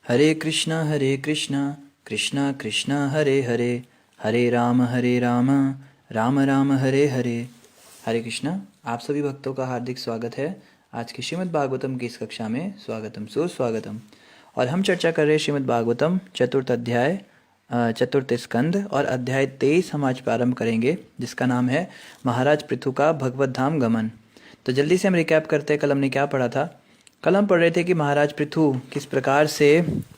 हरे कृष्णा कृष्णा कृष्णा हरे हरे, हरे राम राम राम हरे हरे। हरे कृष्णा। आप सभी भक्तों का हार्दिक स्वागत है। आज की श्रीमद् भागवतम की इस कक्षा में स्वागतम सुस्वागतम। और हम चर्चा कर रहे हैं श्रीमद् भागवतम चतुर्थ अध्याय, चतुर्थ स्कंद और अध्याय 23 हम आज प्रारंभ करेंगे, जिसका नाम है महाराज पृथु का भगवत धाम गमन। तो जल्दी से हम रिकैप करते हैं, कल हमने क्या पढ़ा था। कल हम पढ़ रहे थे कि महाराज पृथु किस प्रकार से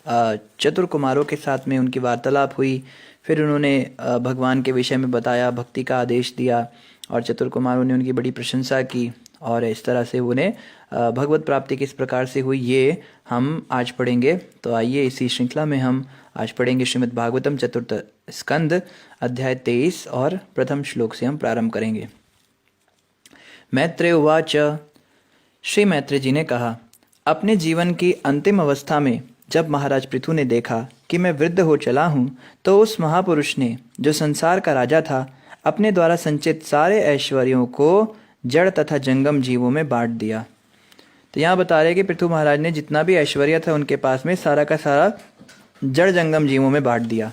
चतुर कुमारों के साथ में उनकी वार्तालाप हुई। फिर उन्होंने भगवान के विषय में बताया, भक्ति का आदेश दिया और चतुर कुमारों ने उनकी बड़ी प्रशंसा की। और इस तरह से उन्हें भगवत प्राप्ति किस प्रकार से हुई, ये हम आज पढ़ेंगे। तो आइए इसी श्रृंखला में हम आज पढ़ेंगे श्रीमद् भागवतम चतुर्थ स्कंद अध्याय 23 और प्रथम श्लोक से हम प्रारंभ करेंगे। मैत्रेय उवाच। श्री मैत्रेय जी ने कहा, अपने जीवन की अंतिम अवस्था में जब महाराज पृथु ने देखा कि मैं वृद्ध हो चला हूँ, तो उस महापुरुष ने, जो संसार का राजा था, अपने द्वारा संचित सारे ऐश्वर्यों को जड़ तथा जंगम जीवों में बांट दिया। तो यहाँ बता रहे हैं कि पृथु महाराज ने जितना भी ऐश्वर्य था उनके पास में सारा का सारा जड़ जंगम जीवों में बांट दिया।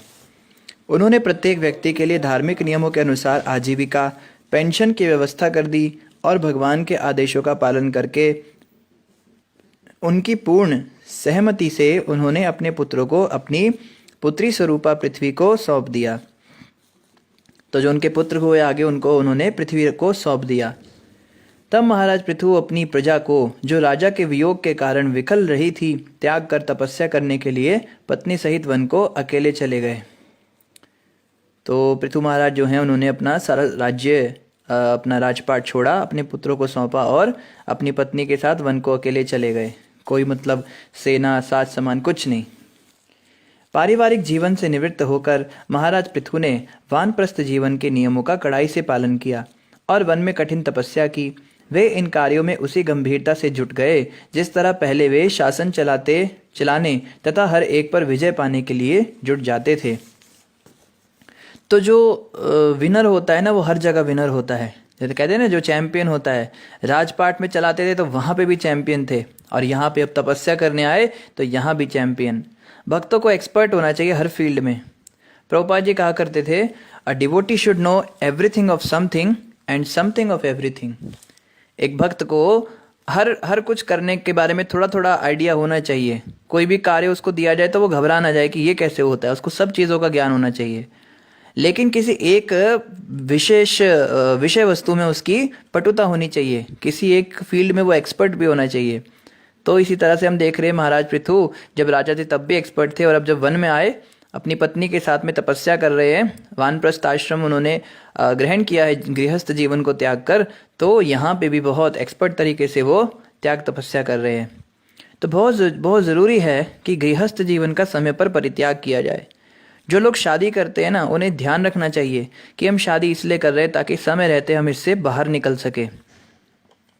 उन्होंने प्रत्येक व्यक्ति के लिए धार्मिक नियमों के अनुसार आजीविका, पेंशन की व्यवस्था कर दी और भगवान के आदेशों का पालन करके उनकी पूर्ण सहमति से उन्होंने अपने पुत्रों को अपनी पुत्री स्वरूपा पृथ्वी को सौंप दिया। तो जो उनके पुत्र हुए आगे, उनको उन्होंने पृथ्वी को सौंप दिया। तब महाराज पृथु अपनी प्रजा को, जो राजा के वियोग के कारण विकल रही थी, त्याग कर तपस्या करने के लिए पत्नी सहित वन को अकेले चले गए। तो पृथु महाराज जो हैं, उन्होंने अपना सारा राज्य, अपना राजपाट छोड़ा, अपने पुत्रों को सौंपा और अपनी पत्नी के साथ वन को अकेले चले गए। कोई मतलब सेना, साज सामान कुछ नहीं। पारिवारिक जीवन से निवृत्त होकर महाराज पृथु ने वानप्रस्थ जीवन के नियमों का कड़ाई से पालन किया और वन में कठिन तपस्या की। वे इन कार्यों में उसी गंभीरता से जुट गए जिस तरह पहले वे शासन चलाने तथा हर एक पर विजय पाने के लिए जुट जाते थे। तो जो विनर होता है ना, वो हर जगह विनर होता है। जैसे कहते हैं ना, जो चैंपियन होता है, राजपाट में चलाते थे तो वहाँ पे भी चैंपियन थे, और यहाँ पे अब तपस्या करने आए तो यहाँ भी चैंपियन। भक्तों को एक्सपर्ट होना चाहिए हर फील्ड में। प्रभुपाद जी कहा करते थे, a devotee should know everything of something and something of everything. एक भक्त को हर कुछ करने के बारे में थोड़ा थोड़ा आइडिया होना चाहिए। कोई भी कार्य उसको दिया जाए तो वो घबरा ना जाए कि ये कैसे होता है, उसको सब चीज़ों का ज्ञान होना चाहिए। लेकिन किसी एक विशेष विषय वस्तु में उसकी पटुता होनी चाहिए, किसी एक फील्ड में वो एक्सपर्ट भी होना चाहिए। तो इसी तरह से हम देख रहे हैं, महाराज पृथु जब राजा थे तब भी एक्सपर्ट थे, और अब जब वन में आए, अपनी पत्नी के साथ में तपस्या कर रहे हैं, वानप्रस्थ आश्रम उन्होंने ग्रहण किया है गृहस्थ जीवन को त्याग कर, तो यहाँ पे भी बहुत एक्सपर्ट तरीके से वो त्याग तपस्या कर रहे हैं। तो बहुत ज़रूरी है कि गृहस्थ जीवन का समय पर परित्याग किया जाए। जो लोग शादी करते हैं ना, उन्हें ध्यान रखना चाहिए कि हम शादी इसलिए कर रहे हैं ताकि समय रहते हम इससे बाहर निकल सके।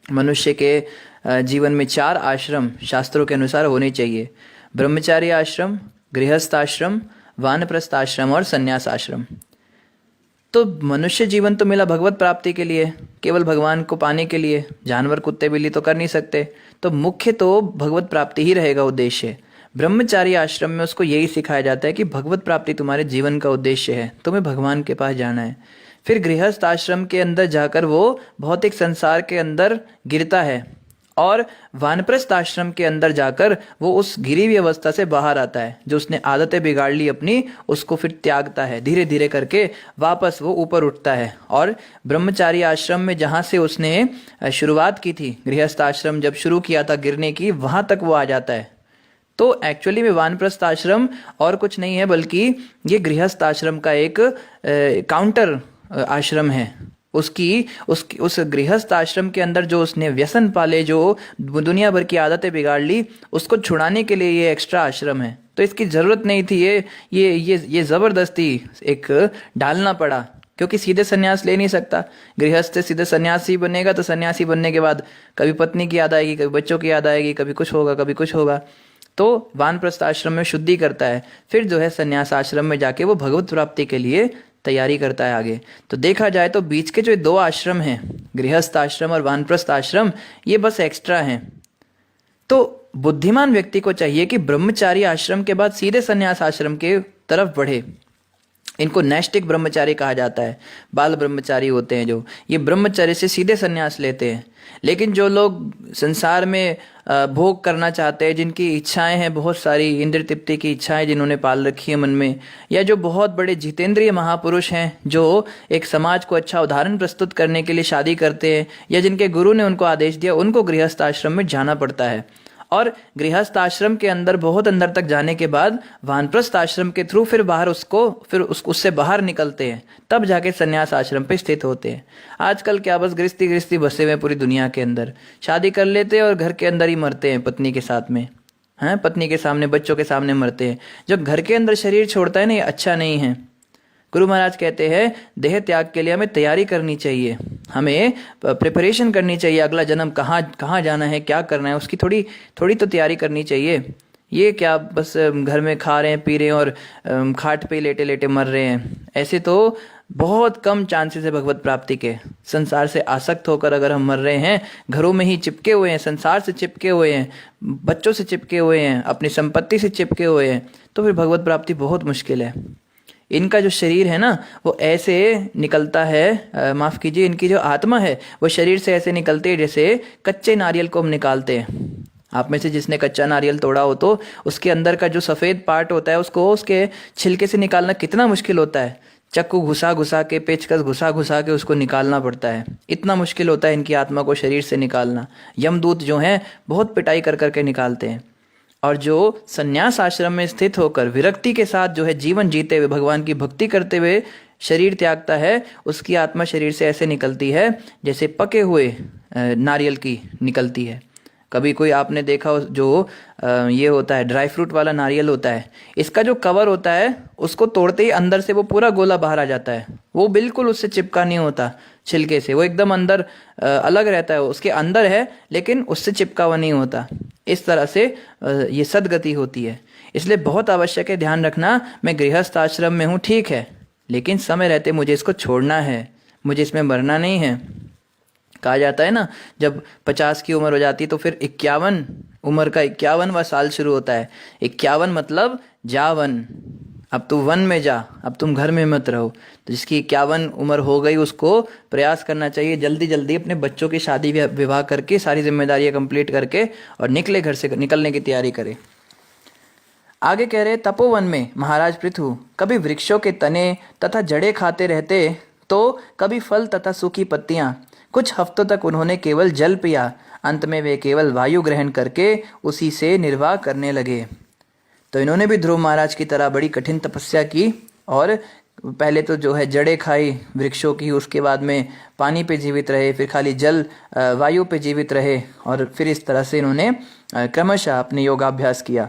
मनुष्य के जीवन में 4 आश्रम शास्त्रों के अनुसार होने चाहिए: ब्रह्मचारी आश्रम, गृहस्थ आश्रम, वानप्रस्थ आश्रम और संन्यास आश्रम। तो मनुष्य जीवन तो मिला भगवत प्राप्ति के लिए, केवल भगवान को पाने के लिए। जानवर, कुत्ते, बिल्ली तो कर नहीं सकते, तो मुख्य तो भगवत प्राप्ति ही रहेगा उद्देश्य। ब्रह्मचारी आश्रम में उसको यही सिखाया जाता है कि भगवत प्राप्ति तुम्हारे जीवन का उद्देश्य है, तुम्हें भगवान के पास जाना है। फिर गृहस्थ आश्रम के अंदर जाकर वो भौतिक संसार के अंदर गिरता है, और वानप्रस्थ आश्रम के अंदर जाकर वो उस गिरी हुई अवस्था से बाहर आता है। जो उसने आदतें बिगाड़ ली अपनी, उसको फिर त्यागता है, धीरे धीरे करके वापस वो ऊपर उठता है। और ब्रह्मचारी आश्रम में जहाँ से उसने शुरुआत की थी, गृहस्थ आश्रम जब शुरू किया था गिरने की, वहाँ तक वो आ जाता है। तो एक्चुअली में वानप्रस्थ आश्रम और कुछ नहीं है, बल्कि ये गृहस्थ आश्रम का एक काउंटर आश्रम है। उस गृहस्थ आश्रम के अंदर जो उसने व्यसन पाले, जो दुनिया भर की आदतें बिगाड़ ली, उसको छुड़ाने के लिए ये एक्स्ट्रा आश्रम है। तो इसकी ज़रूरत नहीं थी, ये ज़बरदस्ती एक डालना पड़ा, क्योंकि सीधे सन्यास ले नहीं सकता। गृहस्थ से सीधे सन्यासी बनेगा तो सन्यासी बनने के बाद कभी पत्नी की याद आएगी, कभी बच्चों की याद आएगी, कभी कुछ होगा, कभी कुछ होगा। तो वानप्रस्थ आश्रम में शुद्धि करता है, फिर जो है सन्यास आश्रम में जाके वो भगवत प्राप्ति के लिए तैयारी करता है आगे। तो देखा जाए तो बीच के जो 2 आश्रम हैं, गृहस्थ आश्रम और वानप्रस्थ आश्रम, ये बस एक्स्ट्रा हैं। तो बुद्धिमान व्यक्ति को चाहिए कि ब्रह्मचारी आश्रम के बाद सीधे संन्यास आश्रम के तरफ बढ़े। इनको नैष्टिक ब्रह्मचारी कहा जाता है। बाल ब्रह्मचारी होते हैं जो, ये ब्रह्मचर्य से सीधे संन्यास लेते हैं। लेकिन जो लोग संसार में भोग करना चाहते हैं, जिनकी इच्छाएं हैं बहुत सारी, इंद्रिय तृप्ति की इच्छाएं जिन्होंने पाल रखी है मन में, या जो बहुत बड़े जितेंद्रिय महापुरुष हैं जो एक समाज को अच्छा उदाहरण प्रस्तुत करने के लिए शादी करते हैं, या जिनके गुरु ने उनको आदेश दिया, उनको गृहस्थ आश्रम में जाना पड़ता है। और गृहस्थ आश्रम के अंदर बहुत अंदर तक जाने के बाद वानप्रस्थ आश्रम के थ्रू फिर उससे बाहर निकलते हैं, तब जाके संन्यास आश्रम पे स्थित होते हैं। आजकल क्या बस गृहस्थी बसे हुए पूरी दुनिया के अंदर, शादी कर लेते हैं और घर के अंदर ही मरते हैं पत्नी के साथ में, हैं, पत्नी के सामने, बच्चों के सामने मरते हैं। जब घर के अंदर शरीर छोड़ता है ना, ये अच्छा नहीं है। गुरु महाराज कहते हैं देह त्याग के लिए हमें तैयारी करनी चाहिए, हमें प्रिपरेशन करनी चाहिए। अगला जन्म कहाँ जाना है, क्या करना है, उसकी थोड़ी तो तैयारी करनी चाहिए। ये क्या बस घर में खा रहे हैं, पी रहे हैं और खाट पे लेटे लेटे मर रहे हैं, ऐसे तो बहुत कम चांसेस है भगवत प्राप्ति के। संसार से आसक्त होकर अगर हम मर रहे हैं, घरों में ही चिपके हुए हैं, संसार से चिपके हुए हैं, बच्चों से चिपके हुए हैं, अपनी संपत्ति से चिपके हुए हैं, तो फिर भगवत प्राप्ति बहुत मुश्किल है। इनका जो शरीर है ना वो ऐसे निकलता है, माफ़ कीजिए, इनकी जो आत्मा है वो शरीर से ऐसे निकलती है जैसे कच्चे नारियल को हम निकालते हैं। आप में से जिसने कच्चा नारियल तोड़ा हो तो उसके अंदर का जो सफ़ेद पार्ट होता है उसको उसके छिलके से निकालना कितना मुश्किल होता है। चक्कू घुसा के, पेचकस घुसा के उसको निकालना पड़ता है। इतना मुश्किल होता है इनकी आत्मा को शरीर से निकालना। यमदूत जो हैं बहुत पिटाई कर करके निकालते हैं। और जो संन्यास आश्रम में स्थित होकर विरक्ति के साथ जो है जीवन जीते हुए, भगवान की भक्ति करते हुए शरीर त्यागता है, उसकी आत्मा शरीर से ऐसे निकलती है जैसे पके हुए नारियल की निकलती है। कभी कोई आपने देखा हो जो ये होता है ड्राई फ्रूट वाला नारियल होता है, इसका जो कवर होता है उसको तोड़ते ही अंदर से वो पूरा गोला बाहर आ जाता है। वो बिल्कुल उससे चिपका नहीं होता छिलके से, वो एकदम अंदर अलग रहता है, उसके अंदर है लेकिन उससे चिपका हुआ नहीं होता। इस तरह से ये सदगति होती है। इसलिए बहुत आवश्यक है ध्यान रखना, मैं गृहस्थ आश्रम में हूँ ठीक है, लेकिन समय रहते मुझे इसको छोड़ना है, मुझे इसमें मरना नहीं है। कहा जाता है ना, जब 50 की उम्र हो जाती है तो फिर 51 उम्र का 51वां साल शुरू होता है। 51 मतलब जा वन, अब तू वन में जा, अब तुम घर में मत रहो। तो जिसकी 51 उम्र हो गई उसको प्रयास करना चाहिए जल्दी जल्दी अपने बच्चों की शादी विवाह करके, सारी जिम्मेदारियां कंप्लीट करके और निकले, घर से निकलने की तैयारी करे। आगे कह रहे, तपोवन में महाराज पृथु कभी वृक्षों के तने तथा जड़े खाते रहते तो कभी फल तथा सूखी पत्तियां। कुछ हफ्तों तक उन्होंने केवल जल पिया, अंत में वे केवल वायु ग्रहण करके उसी से निर्वाह करने लगे। तो इन्होंने भी ध्रुव महाराज की तरह बड़ी कठिन तपस्या की और पहले तो जो है जड़ें खाई वृक्षों की, उसके बाद में पानी पे जीवित रहे, फिर खाली जल वायु पे जीवित रहे, और फिर इस तरह से इन्होंने क्रमशः अपने योगाभ्यास किया।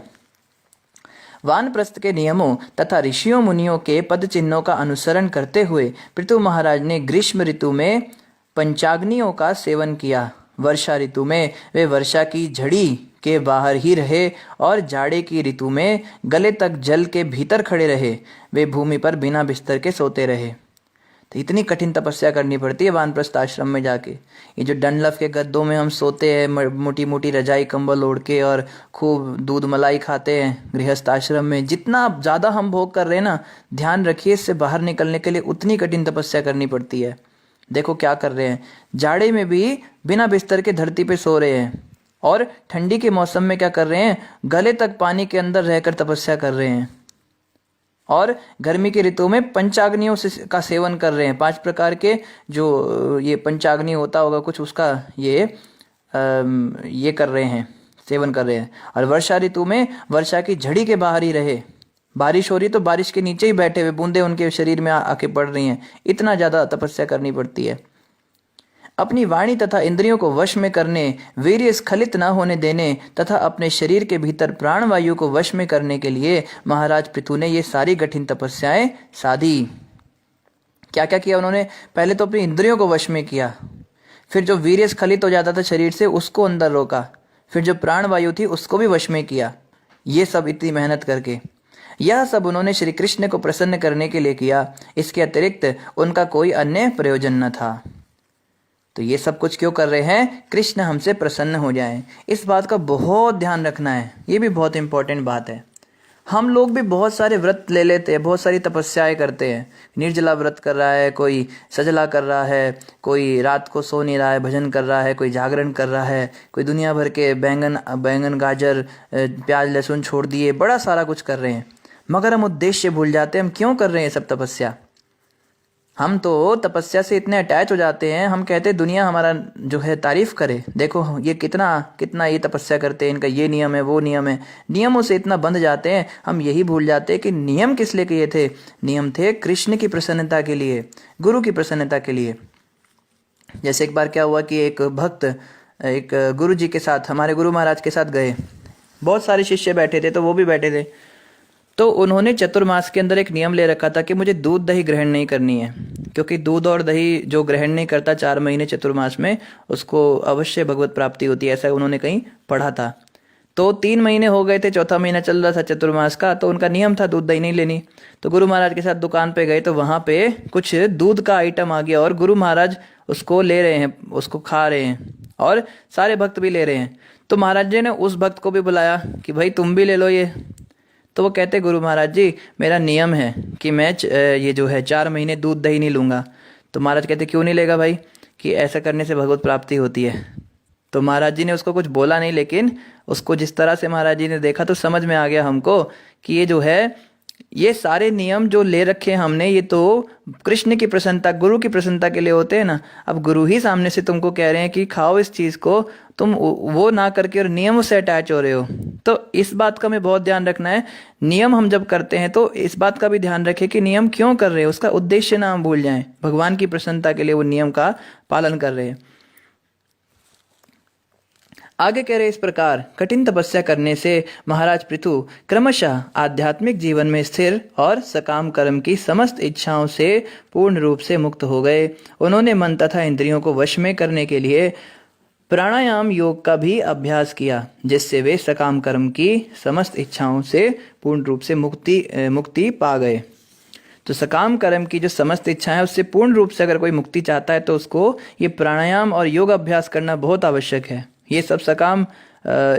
वानप्रस्थ के नियमों तथा ऋषियों मुनियों के पद चिन्हों का अनुसरण करते हुए पृथु महाराज ने ग्रीष्म ऋतु में पंचाग्नियों का सेवन किया। वर्षा ऋतु में वे वर्षा की झड़ी के बाहर ही रहे और जाड़े की ऋतु में गले तक जल के भीतर खड़े रहे। वे भूमि पर बिना बिस्तर के सोते रहे। तो इतनी कठिन तपस्या करनी पड़ती है वानप्रस्थ आश्रम में जाके। ये जो डनलफ के गद्दों में हम सोते हैं, मोटी मोटी रजाई कंबल ओढ़ के, और खूब दूध मलाई खाते हैं गृहस्थ आश्रम में, जितना ज़्यादा हम भोग कर रहे हैं ना, ध्यान रखिए इससे बाहर निकलने के लिए उतनी कठिन तपस्या करनी पड़ती है। देखो क्या कर रहे हैं, जाड़े में भी बिना बिस्तर के धरती पे सो रहे हैं, और ठंडी के मौसम में क्या कर रहे हैं, गले तक पानी के अंदर रहकर तपस्या कर रहे हैं, और गर्मी की ऋतु में पंचाग्नियों का सेवन कर रहे हैं। 5 प्रकार के जो ये पंचाग्नि होता होगा कुछ, उसका ये कर रहे हैं, सेवन कर रहे हैं। और वर्षा ऋतु में वर्षा की झड़ी के बाहर ही रहे, बारिश हो रही तो बारिश के नीचे ही बैठे हुए, बूंदे उनके शरीर में आके पड़ रही हैं। इतना ज़्यादा तपस्या करनी पड़ती है। अपनी वाणी तथा इंद्रियों को वश में करने, वीर्य स्खलित न होने देने तथा अपने शरीर के भीतर प्राण वायु को वश में करने के लिए महाराज पृथु ने ये सारी कठिन तपस्याएं साधी। क्या क्या किया उन्होंने, पहले तो अपनी इंद्रियों को वश में किया, फिर जो वीर्य स्खलित हो जाता था शरीर से उसको अंदर रोका, फिर जो प्राण वायु थी उसको भी वश में किया। ये सब इतनी मेहनत करके, यह सब उन्होंने श्री कृष्ण को प्रसन्न करने के लिए किया। इसके अतिरिक्त उनका कोई अन्य प्रयोजन न था। तो ये सब कुछ क्यों कर रहे हैं? कृष्ण हमसे प्रसन्न हो जाएं। इस बात का बहुत ध्यान रखना है, ये भी बहुत इंपॉर्टेंट बात है। हम लोग भी बहुत सारे व्रत ले लेते हैं, बहुत सारी तपस्याएं करते हैं। निर्जला व्रत कर रहा है, कोई सजला कर रहा है, कोई रात को सो नहीं रहा है, भजन कर रहा है, कोई जागरण कर रहा है, कोई दुनिया भर के बैंगन गाजर प्याज लहसुन छोड़ दिए, बड़ा सारा कुछ कर रहे हैं। मगर हम उद्देश्य भूल जाते हैं, हम क्यों कर रहे हैं सब तपस्या। हम तो तपस्या से इतने अटैच हो जाते हैं, हम कहते हैं दुनिया हमारा जो है तारीफ करे, देखो ये कितना कितना ये तपस्या करते हैं, इनका ये नियम है वो नियम है। नियमों से इतना बंध जाते हैं, हम यही भूल जाते हैं कि नियम किस लिए किए थे। नियम थे कृष्ण की प्रसन्नता के लिए, गुरु की प्रसन्नता के लिए। जैसे एक बार क्या हुआ कि एक भक्त एक गुरु जी के साथ, हमारे गुरु महाराज के साथ गए। बहुत सारे शिष्य बैठे थे तो वो भी बैठे थे। तो उन्होंने चतुर्मास के अंदर एक नियम ले रखा था कि मुझे दूध दही ग्रहण नहीं करनी है, क्योंकि दूध और दही जो ग्रहण नहीं करता 4 महीने चतुर्मास में, उसको अवश्य भगवत प्राप्ति होती है, ऐसा उन्होंने कहीं पढ़ा था। तो 3 महीने हो गए थे, चौथा महीना चल रहा था चतुर्मास का, तो उनका नियम था दूध दही नहीं लेनी। तो गुरु महाराज के साथ दुकान पे गए तो वहाँ पे कुछ दूध का आइटम आ गया और गुरु महाराज उसको ले रहे हैं, उसको खा रहे हैं और सारे भक्त भी ले रहे हैं। तो महाराज जी ने उस भक्त को भी बुलाया कि भाई तुम भी ले लो ये। तो वो कहते गुरु महाराज जी मेरा नियम है कि मैं ये जो है 4 महीने दूध दही नहीं लूँगा। तो महाराज कहते क्यों नहीं लेगा भाई? कि ऐसा करने से भगवत प्राप्ति होती है। तो महाराज जी ने उसको कुछ बोला नहीं, लेकिन उसको जिस तरह से महाराज जी ने देखा तो समझ में आ गया हमको कि ये जो है, ये सारे नियम जो ले रखे हैं हमने, ये तो कृष्ण की प्रसन्नता, गुरु की प्रसन्नता के लिए होते हैं ना। अब गुरु ही सामने से तुमको कह रहे हैं कि खाओ इस चीज़ को, तुम वो ना करके और नियमों से अटैच हो रहे हो। तो इस बात का हमें बहुत ध्यान रखना है। नियम हम जब करते हैं तो इस बात का भी ध्यान रखें कि नियम क्यों कर रहे हैं, उसका उद्देश्य ना हम भूल जाएं। भगवान की प्रसन्नता के लिए वो नियम का पालन कर रहे हैं। आगे कह रहे इस प्रकार कठिन तपस्या करने से महाराज पृथु क्रमशः आध्यात्मिक जीवन में स्थिर और सकाम कर्म की समस्त इच्छाओं से पूर्ण रूप से मुक्त हो गए। उन्होंने मन तथा इंद्रियों को वश में करने के लिए प्राणायाम योग का भी अभ्यास किया, जिससे वे सकाम कर्म की समस्त इच्छाओं से पूर्ण रूप से मुक्ति पा गए। तो सकाम कर्म की जो समस्त इच्छाएं, उससे पूर्ण रूप से अगर कोई मुक्ति चाहता है तो उसको ये प्राणायाम और योग अभ्यास करना बहुत आवश्यक है। ये सब सकाम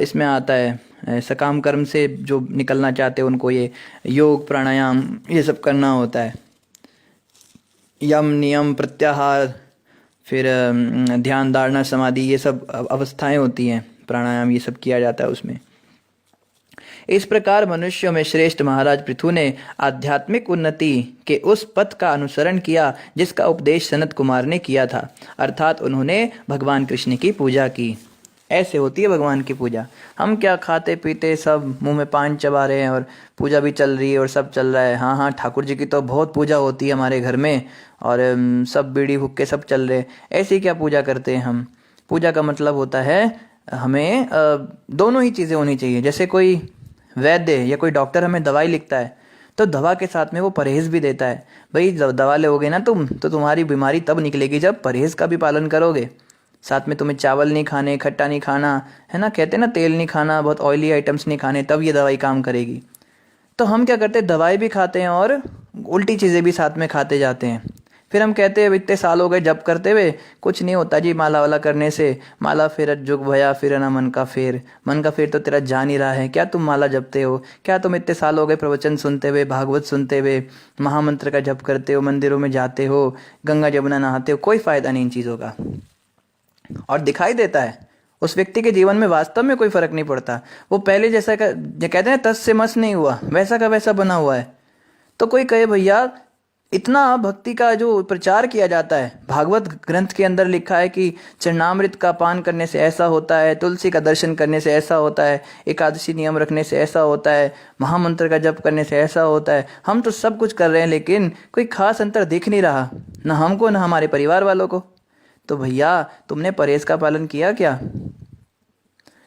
इसमें आता है। सकाम कर्म से जो निकलना चाहते हैं उनको ये योग प्राणायाम ये सब करना होता है। यम नियम प्रत्याहार, फिर ध्यान धारणा समाधि, ये सब अवस्थाएं होती हैं, प्राणायाम ये सब किया जाता है उसमें। इस प्रकार मनुष्यों में श्रेष्ठ महाराज पृथु ने आध्यात्मिक उन्नति के उस पथ का अनुसरण किया जिसका उपदेश सनत कुमार ने किया था, अर्थात उन्होंने भगवान कृष्ण की पूजा की। ऐसे होती है भगवान की पूजा। हम क्या खाते पीते सब मुंह में पान चबा रहे हैं और पूजा भी चल रही है और सब चल रहा है। हाँ हाँ, ठाकुर जी की तो बहुत पूजा होती है हमारे घर में, और सब बीड़ी हुक्के सब चल रहे। ऐसी क्या पूजा करते हैं हम? पूजा का मतलब होता है हमें दोनों ही चीज़ें होनी चाहिए। जैसे कोई वैद्य या कोई डॉक्टर हमें दवाई लिखता है तो दवा के साथ में वो परहेज भी देता है। भाई दवा लोगे ना तुम, तो तुम्हारी बीमारी तब निकलेगी जब परहेज का भी पालन करोगे। साथ में तुम्हें चावल नहीं खाने, खट्टा नहीं खाना, है ना, कहते हैं ना तेल नहीं खाना, बहुत ऑयली आइटम्स नहीं खाने, तब ये दवाई काम करेगी। तो हम क्या करते हैं, दवाई भी खाते हैं और उल्टी चीज़ें भी साथ में खाते जाते हैं। फिर हम कहते हैं इतने साल हो गए जप करते हुए, कुछ नहीं होता जी माला वाला करने से। माला फेरत जुग भया फिर ना मन का फेर, मन का फेर तो तेरा जा नहीं रहा है। क्या तुम माला जपते हो? क्या तुम इतने साल हो गए प्रवचन सुनते हुए, भागवत सुनते हुए, महामंत्र का जप करते हो, मंदिरों में जाते हो, गंगा जमुना नहाते हो? कोई फायदा नहीं इन चीज़ों का। और दिखाई देता है उस व्यक्ति के जीवन में, वास्तव में कोई फर्क नहीं पड़ता। वो पहले जैसा का कहते हैं तस से मस नहीं हुआ, वैसा का वैसा बना हुआ है। तो कोई कहे भैया इतना भक्ति का जो प्रचार किया जाता है, भागवत ग्रंथ के अंदर लिखा है कि चरणामृत का पान करने से ऐसा होता है, तुलसी का दर्शन करने से ऐसा होता है, एकादशी नियम रखने से ऐसा होता है, महामंत्र का जप करने से ऐसा होता है। हम तो सब कुछ कर रहे हैं लेकिन कोई खास अंतर दिख नहीं रहा, ना हमको ना हमारे परिवार वालों को। तो भैया तुमने परहेज का पालन किया क्या?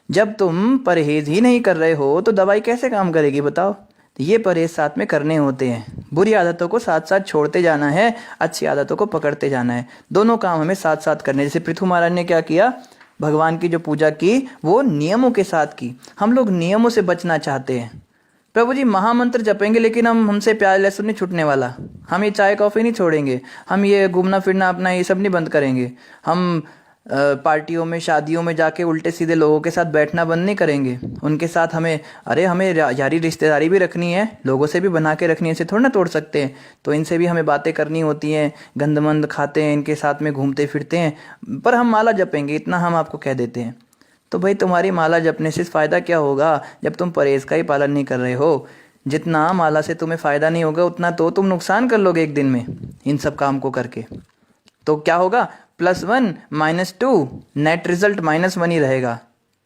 जब तुम परहेज ही नहीं कर रहे हो तो दवाई कैसे काम करेगी बताओ? तो ये परहेज साथ में करने होते हैं। बुरी आदतों को साथ साथ छोड़ते जाना है, अच्छी आदतों को पकड़ते जाना है। दोनों काम हमें साथ साथ करने। जैसे पृथु महाराज ने क्या किया, भगवान की जो पूजा की वो नियमों के साथ की। हम लोग नियमों से बचना चाहते हैं। प्रभु जी महामंत्र जपेंगे लेकिन हमसे प्याज लहसुन नहीं छूटने वाला, हम ये चाय कॉफ़ी नहीं छोड़ेंगे, हम ये घूमना फिरना अपना ये सब नहीं बंद करेंगे, हम पार्टियों में, शादियों में जाके उल्टे सीधे लोगों के साथ बैठना बंद नहीं करेंगे। उनके साथ हमें यारी रिश्तेदारी भी रखनी है, लोगों से भी बना के रखनी है, इसे थोड़ा ना तोड़ सकते हैं। तो इनसे भी हमें बातें करनी होती हैं, गंदमंद खाते हैं, इनके साथ में घूमते फिरते हैं, पर हम माला जपेंगे, इतना हम आपको कह देते हैं। तो भाई तुम्हारी माला जपने से फ़ायदा क्या होगा जब तुम परहेज़ का ही पालन नहीं कर रहे हो। जितना माला से तुम्हें फ़ायदा नहीं होगा उतना तो तुम नुकसान कर लोगे एक दिन में इन सब काम को करके। तो क्या होगा, +1 -2, नेट रिजल्ट -1 ही रहेगा।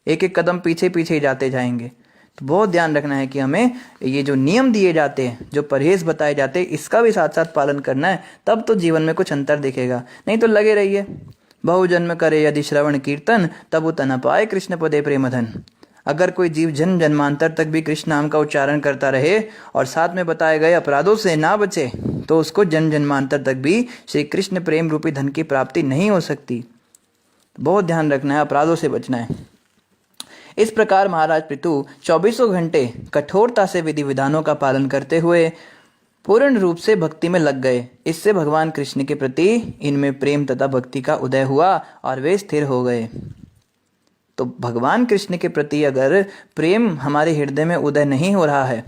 एक एक कदम पीछे पीछे ही जाते जाएंगे। तो बहुत ध्यान रखना है कि हमें ये जो नियम दिए जाते हैं, जो परहेज़ बताए जाते हैं, इसका भी साथ साथ पालन करना है, तब तो जीवन में कुछ अंतर दिखेगा। नहीं तो लगे रहिए बहुजन्म करे यदि श्रवण कीर्तन, तब उतना पाए कृष्ण पदे प्रेम धन। अगर कोई जीव जन्म जन्मांतर तक भी कृष्ण नाम का उच्चारण करता रहे और साथ में बताए गए अपराधों से ना बचे, तो उसको जन्म जन्मांतर तक भी श्री कृष्ण प्रेम रूपी धन की प्राप्ति नहीं हो सकती। बहुत ध्यान रखना है, अपराधों से बचना है। इस प्रकार महाराज पृथु 24 घंटे कठोरता से विधि विधानों का पालन करते हुए पूर्ण रूप से भक्ति में लग गए। इससे भगवान कृष्ण के प्रति इनमें प्रेम तथा भक्ति का उदय हुआ और वे स्थिर हो गए। तो भगवान कृष्ण के प्रति अगर प्रेम हमारे हृदय में उदय नहीं हो रहा है,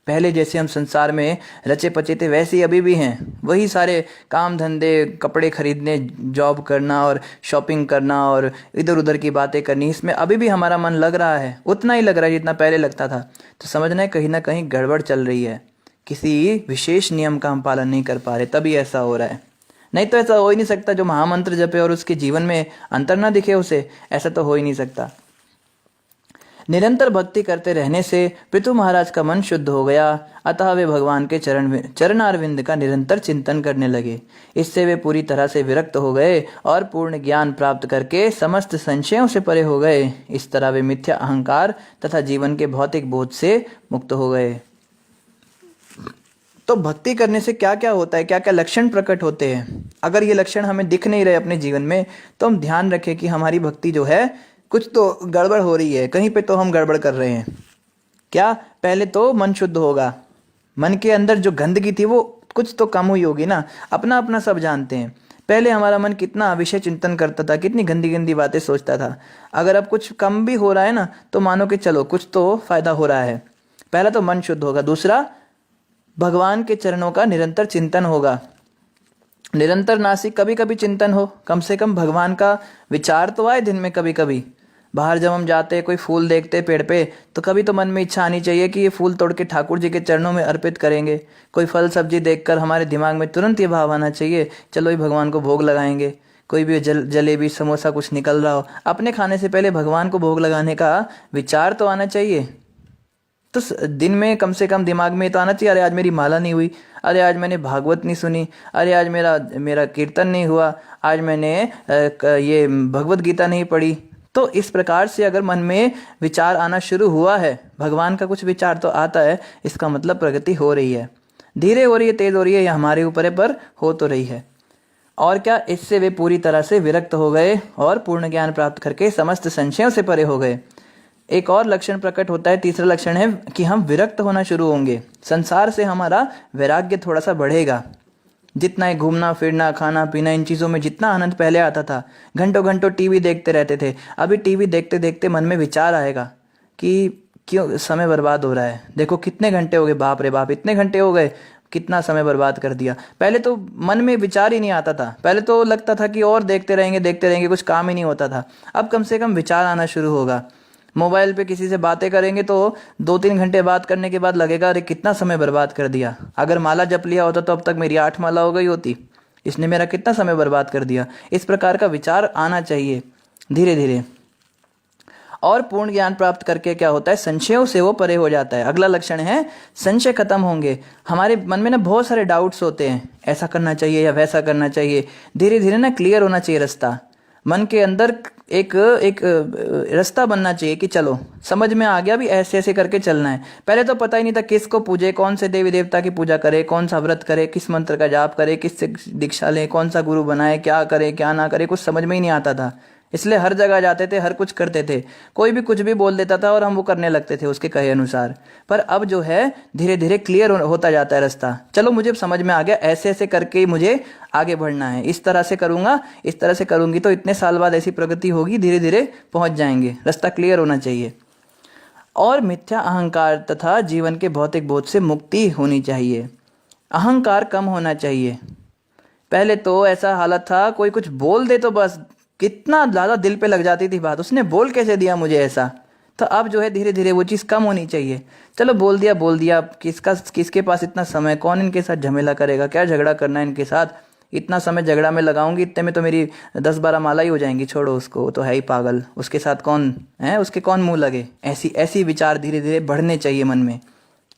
पहले जैसे हम संसार में रचे पचे थे वैसे ही अभी भी हैं, वही सारे काम धंधे, कपड़े खरीदने, जॉब करना और शॉपिंग करना और इधर उधर की बातें करनी, इसमें अभी भी हमारा मन लग रहा है, उतना ही लग रहा है जितना पहले लगता था, तो समझना है कहीं ना कहीं गड़बड़ चल रही है। किसी विशेष नियम का हम पालन नहीं कर पा रहे, तभी ऐसा हो रहा है। नहीं तो ऐसा हो ही नहीं सकता जो महामंत्र जपे और उसके जीवन में अंतर ना दिखे उसे, ऐसा तो हो ही नहीं सकता। निरंतर भक्ति करते रहने से पृथु महाराज का मन शुद्ध हो गया, अतः वे भगवान के चरणारविंद का निरंतर चिंतन करने लगे। इससे वे पूरी तरह से विरक्त हो गए और पूर्ण ज्ञान प्राप्त करके समस्त संशयों से परे हो गए। इस तरह वे मिथ्या अहंकार तथा जीवन के भौतिक बोझ से मुक्त हो गए। तो भक्ति करने से क्या क्या होता है, क्या क्या लक्षण प्रकट होते हैं, अगर ये लक्षण हमें दिख नहीं रहे अपने जीवन में, तो हम ध्यान रखें कि हमारी भक्ति जो है कुछ तो गड़बड़ हो रही है, कहीं पे तो हम गड़बड़ कर रहे हैं। क्या, पहले तो मन शुद्ध होगा, मन के अंदर जो गंदगी थी वो कुछ तो कम हुई होगी ना। अपना अपना सब जानते हैं, पहले हमारा मन कितना विषय चिंतन करता था, कितनी गंदी गंदी बातें सोचता था। अगर अब कुछ कम भी हो रहा है ना, तो मानो कि चलो कुछ तो फायदा हो रहा है। पहला तो मन शुद्ध होगा, दूसरा भगवान के चरणों का निरंतर चिंतन होगा। निरंतर नासिक कभी कभी चिंतन हो, कम से कम भगवान का विचार तो आए दिन में कभी कभी। बाहर जब हम जाते, कोई फूल देखते पेड़ पे, तो कभी तो मन में इच्छा आनी चाहिए कि ये फूल तोड़ के ठाकुर जी के चरणों में अर्पित करेंगे। कोई फल सब्जी देखकर हमारे दिमाग में तुरंत ये भाव आना चाहिए, चलो ये भगवान को भोग लगाएंगे। कोई भी जलेबी समोसा कुछ निकल रहा हो, अपने खाने से पहले भगवान को भोग लगाने का विचार तो आना चाहिए। तो दिन में कम से कम दिमाग में तो आना चाहिए, अरे आज मेरी माला नहीं हुई, अरे आज मैंने भागवत नहीं सुनी, अरे आज मेरा कीर्तन नहीं हुआ, आज मैंने ये भगवत गीता नहीं पढ़ी। तो इस प्रकार से अगर मन में विचार आना शुरू हुआ है, भगवान का कुछ विचार तो आता है, इसका मतलब प्रगति हो रही है। धीरे हो रही है, तेज हो रही है, या हमारे ऊपर है, पर हो तो रही है। और क्या, इससे वे पूरी तरह से विरक्त हो गए और पूर्ण ज्ञान प्राप्त करके समस्त संशयों से परे हो गए। एक और लक्षण प्रकट होता है, तीसरा लक्षण है कि हम विरक्त होना शुरू होंगे। संसार से हमारा वैराग्य थोड़ा सा बढ़ेगा। जितना ही घूमना फिरना, खाना पीना, इन चीज़ों में जितना आनंद पहले आता था, घंटों घंटों टीवी देखते रहते थे, अभी टीवी देखते देखते मन में विचार आएगा कि क्यों समय बर्बाद हो रहा है, देखो कितने घंटे हो गए, बाप रे बाप इतने घंटे हो गए, कितना समय बर्बाद कर दिया। पहले तो मन में विचार ही नहीं आता था, पहले तो लगता था कि और देखते रहेंगे, कुछ काम ही नहीं होता था। अब कम से कम विचार आना शुरू होगा। मोबाइल पे किसी से बातें करेंगे तो 2-3 घंटे बात करने के बाद लगेगा अरे कितना समय बर्बाद कर दिया। अगर माला जप लिया होता तो अब तक मेरी 8 माला हो गई होती, इसने मेरा कितना समय बर्बाद कर दिया। इस प्रकार का विचार आना चाहिए धीरे धीरे। और पूर्ण ज्ञान प्राप्त करके क्या होता है, संशयों से वो परे हो जाता है। अगला लक्षण है संशय खत्म होंगे। हमारे मन में ना बहुत सारे डाउट्स होते हैं, ऐसा करना चाहिए या वैसा करना चाहिए। धीरे धीरे ना क्लियर होना चाहिए रास्ता, मन के अंदर एक रास्ता बनना चाहिए कि चलो समझ में आ गया भी ऐसे ऐसे करके चलना है। पहले तो पता ही नहीं था किसको पूजे, कौन से देवी देवता की पूजा करे, कौन सा व्रत करे, किस मंत्र का जाप करे, किससे दीक्षा ले, कौन सा गुरु बनाए, क्या करे क्या ना करे, कुछ समझ में ही नहीं आता था। इसलिए हर जगह जाते थे, हर कुछ करते थे, कोई भी कुछ भी बोल देता था और हम वो करने लगते थे उसके कहे अनुसार। पर अब जो है धीरे धीरे क्लियर होता जाता है रास्ता। चलो मुझे समझ में आ गया, ऐसे ऐसे करके ही मुझे आगे बढ़ना है, इस तरह से करूंगा, इस तरह से करूंगी तो इतने साल बाद ऐसी प्रगति होगी, धीरे धीरे पहुंच जाएंगे। रास्ता क्लियर होना चाहिए। और मिथ्या अहंकार तथा जीवन के भौतिक बोझ से मुक्ति होनी चाहिए। अहंकार कम होना चाहिए। पहले तो ऐसा हालत था, कोई कुछ बोल दे तो बस कितना ज़्यादा दिल पे लग जाती थी बात, उसने बोल कैसे दिया मुझे ऐसा। तो अब जो है धीरे धीरे वो चीज़ कम होनी चाहिए। चलो बोल दिया, किसके पास इतना समय, कौन इनके साथ झमेला करेगा, क्या झगड़ा करना है इनके साथ, इतना समय झगड़ा में लगाऊंगी, इतने में तो मेरी 10-12 माला ही हो जाएंगी, छोड़ो उसको, वो तो है ही पागल, उसके साथ कौन है, उसके कौन मुंह लगे। ऐसी ऐसी विचार धीरे धीरे बढ़ने चाहिए मन में।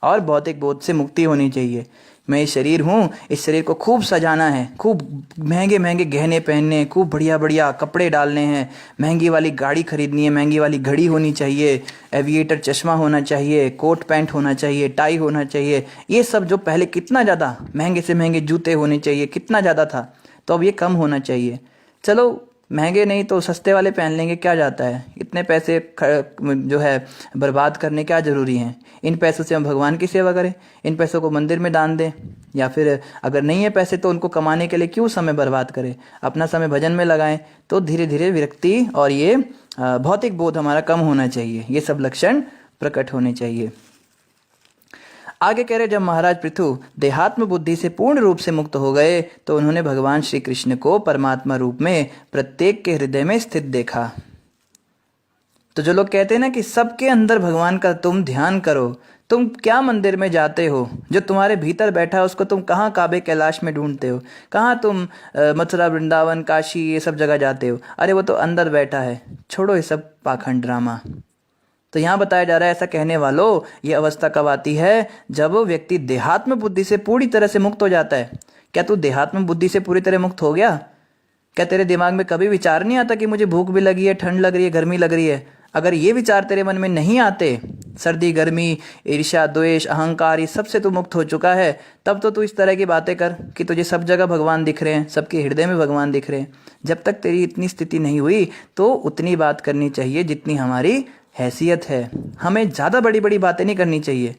और भौतिक बोझ से मुक्ति होनी चाहिए। मैं ये शरीर हूँ, इस शरीर को खूब सजाना है, खूब महंगे महंगे गहने पहनने, खूब बढ़िया बढ़िया कपड़े डालने हैं, महंगी वाली गाड़ी खरीदनी है, महंगी वाली घड़ी होनी चाहिए, एविएटर चश्मा होना चाहिए, कोट पैंट होना चाहिए, टाई होना चाहिए। ये सब जो पहले कितना ज़्यादा महंगे से महंगे जूते होने चाहिए, कितना ज़्यादा था, तो अब ये कम होना चाहिए। चलो महंगे नहीं तो सस्ते वाले पहन लेंगे, क्या जाता है, इतने पैसे जो है बर्बाद करने क्या ज़रूरी हैं। इन पैसों से हम भगवान की सेवा करें, इन पैसों को मंदिर में दान दें, या फिर अगर नहीं है पैसे तो उनको कमाने के लिए क्यों समय बर्बाद करें, अपना समय भजन में लगाएं। तो धीरे धीरे विरक्ति और ये भौतिक बोध हमारा कम होना चाहिए, ये सब लक्षण प्रकट होने चाहिए। आगे कह रहे, जब महाराज पृथु देहात्म बुद्धि से पूर्ण रूप से मुक्त हो गए तो उन्होंने भगवान श्री कृष्ण को परमात्मा रूप में प्रत्येक के हृदय में स्थित देखा। तो जो लोग कहते हैं ना कि सबके अंदर भगवान का तुम ध्यान करो, तुम क्या मंदिर में जाते हो, जो तुम्हारे भीतर बैठा है उसको तुम कहाँ काबे कैलाश में ढूंढते हो, कहाँ तुम मथुरा वृंदावन काशी ये सब जगह जाते हो, अरे वो तो अंदर बैठा है, छोड़ो ये सब पाखंड ड्रामा। तो यहाँ बताया जा रहा है, ऐसा कहने वालों ये अवस्था कब आती है, जब व्यक्ति देहात्म बुद्धि से पूरी तरह से मुक्त हो जाता है। क्या तू देहात्म बुद्धि से पूरी तरह मुक्त हो गया? क्या तेरे दिमाग में कभी विचार नहीं आता कि मुझे भूख भी लगी है, ठंड लग रही है, गर्मी लग रही है? अगर ये विचार तेरे मन में नहीं आते, सर्दी गर्मी ईर्ष्या द्वेष अहंकार, ये सबसे तू मुक्त हो चुका है, तब तो तू इस तरह की बातें कर कि तुझे सब जगह भगवान दिख रहे हैं, सबके हृदय में भगवान दिख रहे हैं। जब तक तेरी इतनी स्थिति नहीं हुई तो उतनी बात करनी चाहिए जितनी हमारी हैसियत है। हमें ज़्यादा बड़ी बड़ी बातें नहीं करनी चाहिए।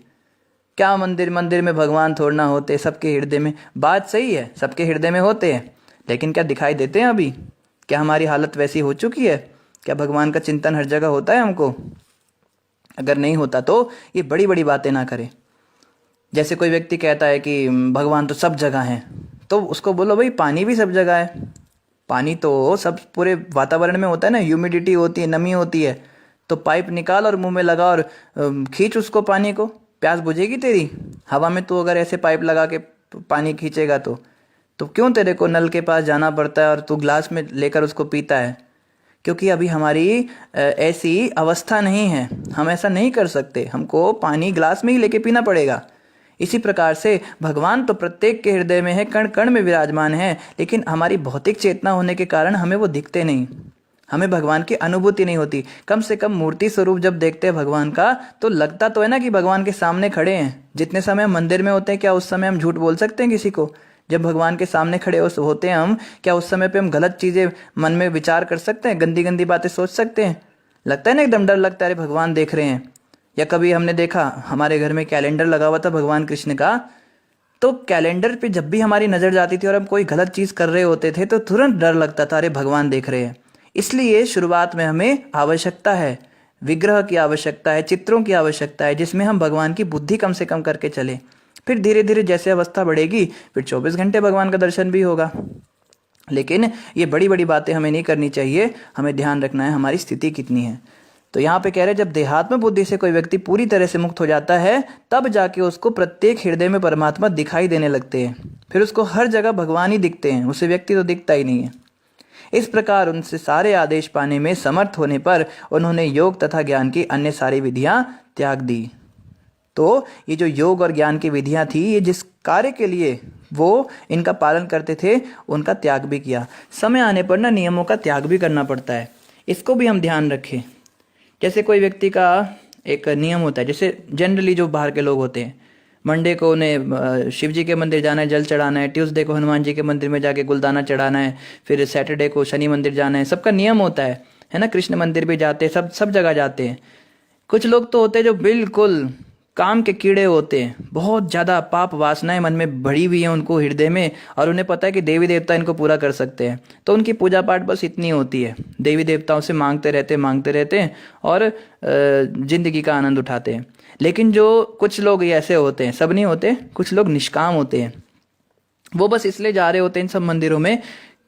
क्या मंदिर में भगवान थोड़ना होते, सबके हृदय में, बात सही है सबके हृदय में होते हैं, लेकिन क्या दिखाई देते हैं अभी? क्या हमारी हालत वैसी हो चुकी है? क्या भगवान का चिंतन हर जगह होता है हमको? अगर नहीं होता तो ये बड़ी बड़ी बातें ना करें। जैसे कोई व्यक्ति कहता है कि भगवान तो सब जगह है, तो उसको बोलो भाई पानी भी सब जगह है, पानी तो सब पूरे वातावरण में होता है ना, ह्यूमिडिटी होती है, नमी होती है, तो पाइप निकाल और मुंह में लगा और खींच उसको, पानी को, प्यास बुझेगी तेरी? हवा में तू अगर ऐसे पाइप लगा के पानी खींचेगा तो क्यों तेरे को नल के पास जाना पड़ता है और तू ग्लास में लेकर उसको पीता है? क्योंकि अभी हमारी ऐसी अवस्था नहीं है, हम ऐसा नहीं कर सकते, हमको पानी ग्लास में ही लेके पीना पड़ेगा। इसी प्रकार से भगवान तो प्रत्येक के हृदय में है, कण कण में विराजमान है, लेकिन हमारी भौतिक चेतना होने के कारण हमें वो दिखते नहीं, हमें भगवान की अनुभूति नहीं होती। कम से कम मूर्ति स्वरूप जब देखते हैं भगवान का तो लगता तो है ना कि भगवान के सामने खड़े हैं। जितने समय हम मंदिर में होते हैं, क्या उस समय हम झूठ बोल सकते हैं किसी को? जब भगवान के सामने खड़े होते हैं हम, क्या उस समय पे हम गलत चीज़ें मन में विचार कर सकते हैं, गंदी गंदी बातें सोच सकते हैं? लगता है ना एकदम डर लगता है, अरे भगवान देख रहे हैं। या कभी हमने देखा, हमारे घर में कैलेंडर लगा हुआ था भगवान कृष्ण का, तो कैलेंडर पे जब भी हमारी नज़र जाती थी और हम कोई गलत चीज़ कर रहे होते थे तो तुरंत डर लगता था, अरे भगवान देख रहे हैं। इसलिए शुरुआत में हमें आवश्यकता है, विग्रह की आवश्यकता है, चित्रों की आवश्यकता है, जिसमें हम भगवान की बुद्धि कम से कम करके चलें। फिर धीरे धीरे जैसे अवस्था बढ़ेगी फिर 24 घंटे भगवान का दर्शन भी होगा। लेकिन ये बड़ी बड़ी बातें हमें नहीं करनी चाहिए, हमें ध्यान रखना है हमारी स्थिति कितनी है। तो यहाँ पे कह रहे हैं, जब देहात्म बुद्धि से कोई व्यक्ति पूरी तरह से मुक्त हो जाता है तब जाके उसको प्रत्येक हृदय में परमात्मा दिखाई देने लगते हैं। फिर उसको हर जगह भगवान ही दिखते हैं, उसे व्यक्ति तो दिखता ही नहीं है। इस प्रकार उनसे सारे आदेश पाने में समर्थ होने पर उन्होंने योग तथा ज्ञान की अन्य सारी विधियां त्याग दी। तो ये जो योग और ज्ञान की विधियां थी, ये जिस कार्य के लिए वो इनका पालन करते थे उनका त्याग भी किया। समय आने पर ना नियमों का त्याग भी करना पड़ता है, इसको भी हम ध्यान रखें। जैसे कोई व्यक्ति का एक नियम होता है, जैसे जनरली जो बाहर के लोग होते हैं मंडे को उन्हें शिव जी के मंदिर जाना है, जल चढ़ाना है, ट्यूसडे को हनुमान जी के मंदिर में जाके गुलदाना चढ़ाना है, फिर सैटरडे को शनि मंदिर जाना है। सबका नियम होता है ना। कृष्ण मंदिर भी जाते हैं, सब जगह जाते हैं। कुछ लोग तो होते हैं जो बिल्कुल काम के कीड़े होते हैं, बहुत ज़्यादा पाप वासनाएं मन में भरी हुई हैं उनको हृदय में, और उन्हें पता है कि देवी देवता इनको पूरा कर सकते हैं, तो उनकी पूजा पाठ बस इतनी होती है, देवी देवताओं से मांगते रहते हैं और जिंदगी का आनंद उठाते हैं। लेकिन जो कुछ लोग ऐसे होते हैं, सब नहीं होते, कुछ लोग निष्काम होते हैं, वो बस इसलिए जा रहे होते हैं इन सब मंदिरों में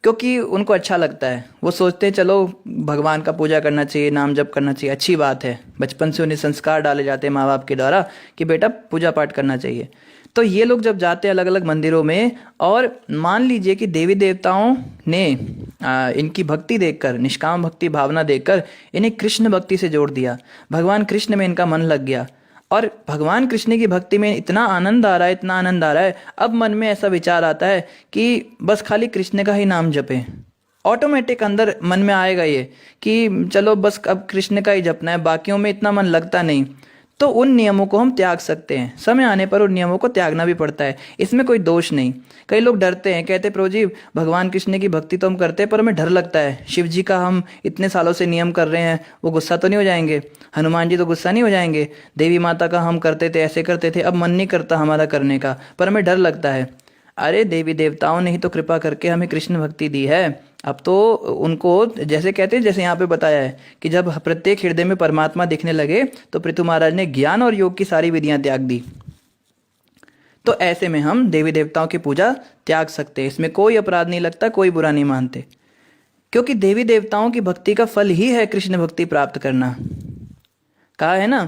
क्योंकि उनको अच्छा लगता है। वो सोचते हैं चलो भगवान का पूजा करना चाहिए, नाम जप करना चाहिए, अच्छी बात है। बचपन से उन्हें संस्कार डाले जाते हैं माँ बाप के द्वारा कि बेटा पूजा पाठ करना चाहिए। तो ये लोग जब जाते हैं अलग अलग मंदिरों में, और मान लीजिए कि देवी देवताओं ने इनकी भक्ति देखकर, निष्काम भक्ति भावना देखकर इन्हें कृष्ण भक्ति से जोड़ दिया, भगवान कृष्ण में इनका मन लग गया, और भगवान कृष्ण की भक्ति में इतना आनंद आ रहा है, अब मन में ऐसा विचार आता है कि बस खाली कृष्ण का ही नाम जपें। ऑटोमेटिक अंदर मन में आएगा ये कि चलो बस अब कृष्ण का ही जपना है, बाकियों में इतना मन लगता नहीं। तो उन नियमों को हम त्याग सकते हैं, समय आने पर उन नियमों को त्यागना भी पड़ता है, इसमें कोई दोष नहीं। कई लोग डरते हैं, कहते प्रभु जी भगवान कृष्ण की भक्ति तो हम करते हैं पर हमें डर लगता है, शिव जी का हम इतने सालों से नियम कर रहे हैं, वो गुस्सा तो नहीं हो जाएंगे, हनुमान जी तो गुस्सा नहीं हो जाएंगे, देवी माता का हम करते थे, ऐसे करते थे, अब मन नहीं करता हमारा करने का, पर हमें डर लगता है। अरे देवी देवताओं ने ही तो कृपा करके हमें कृष्ण भक्ति दी है, अब तो उनको जैसे कहते हैं, जैसे यहाँ पे बताया है कि जब प्रत्येक हृदय में परमात्मा दिखने लगे तो पृथु महाराज ने ज्ञान और योग की सारी विधियां त्याग दी। तो ऐसे में हम देवी देवताओं की पूजा त्याग सकते हैं, इसमें कोई अपराध नहीं लगता, कोई बुरा नहीं मानते, क्योंकि देवी देवताओं की भक्ति का फल ही है कृष्ण भक्ति प्राप्त करना। कहा है ना,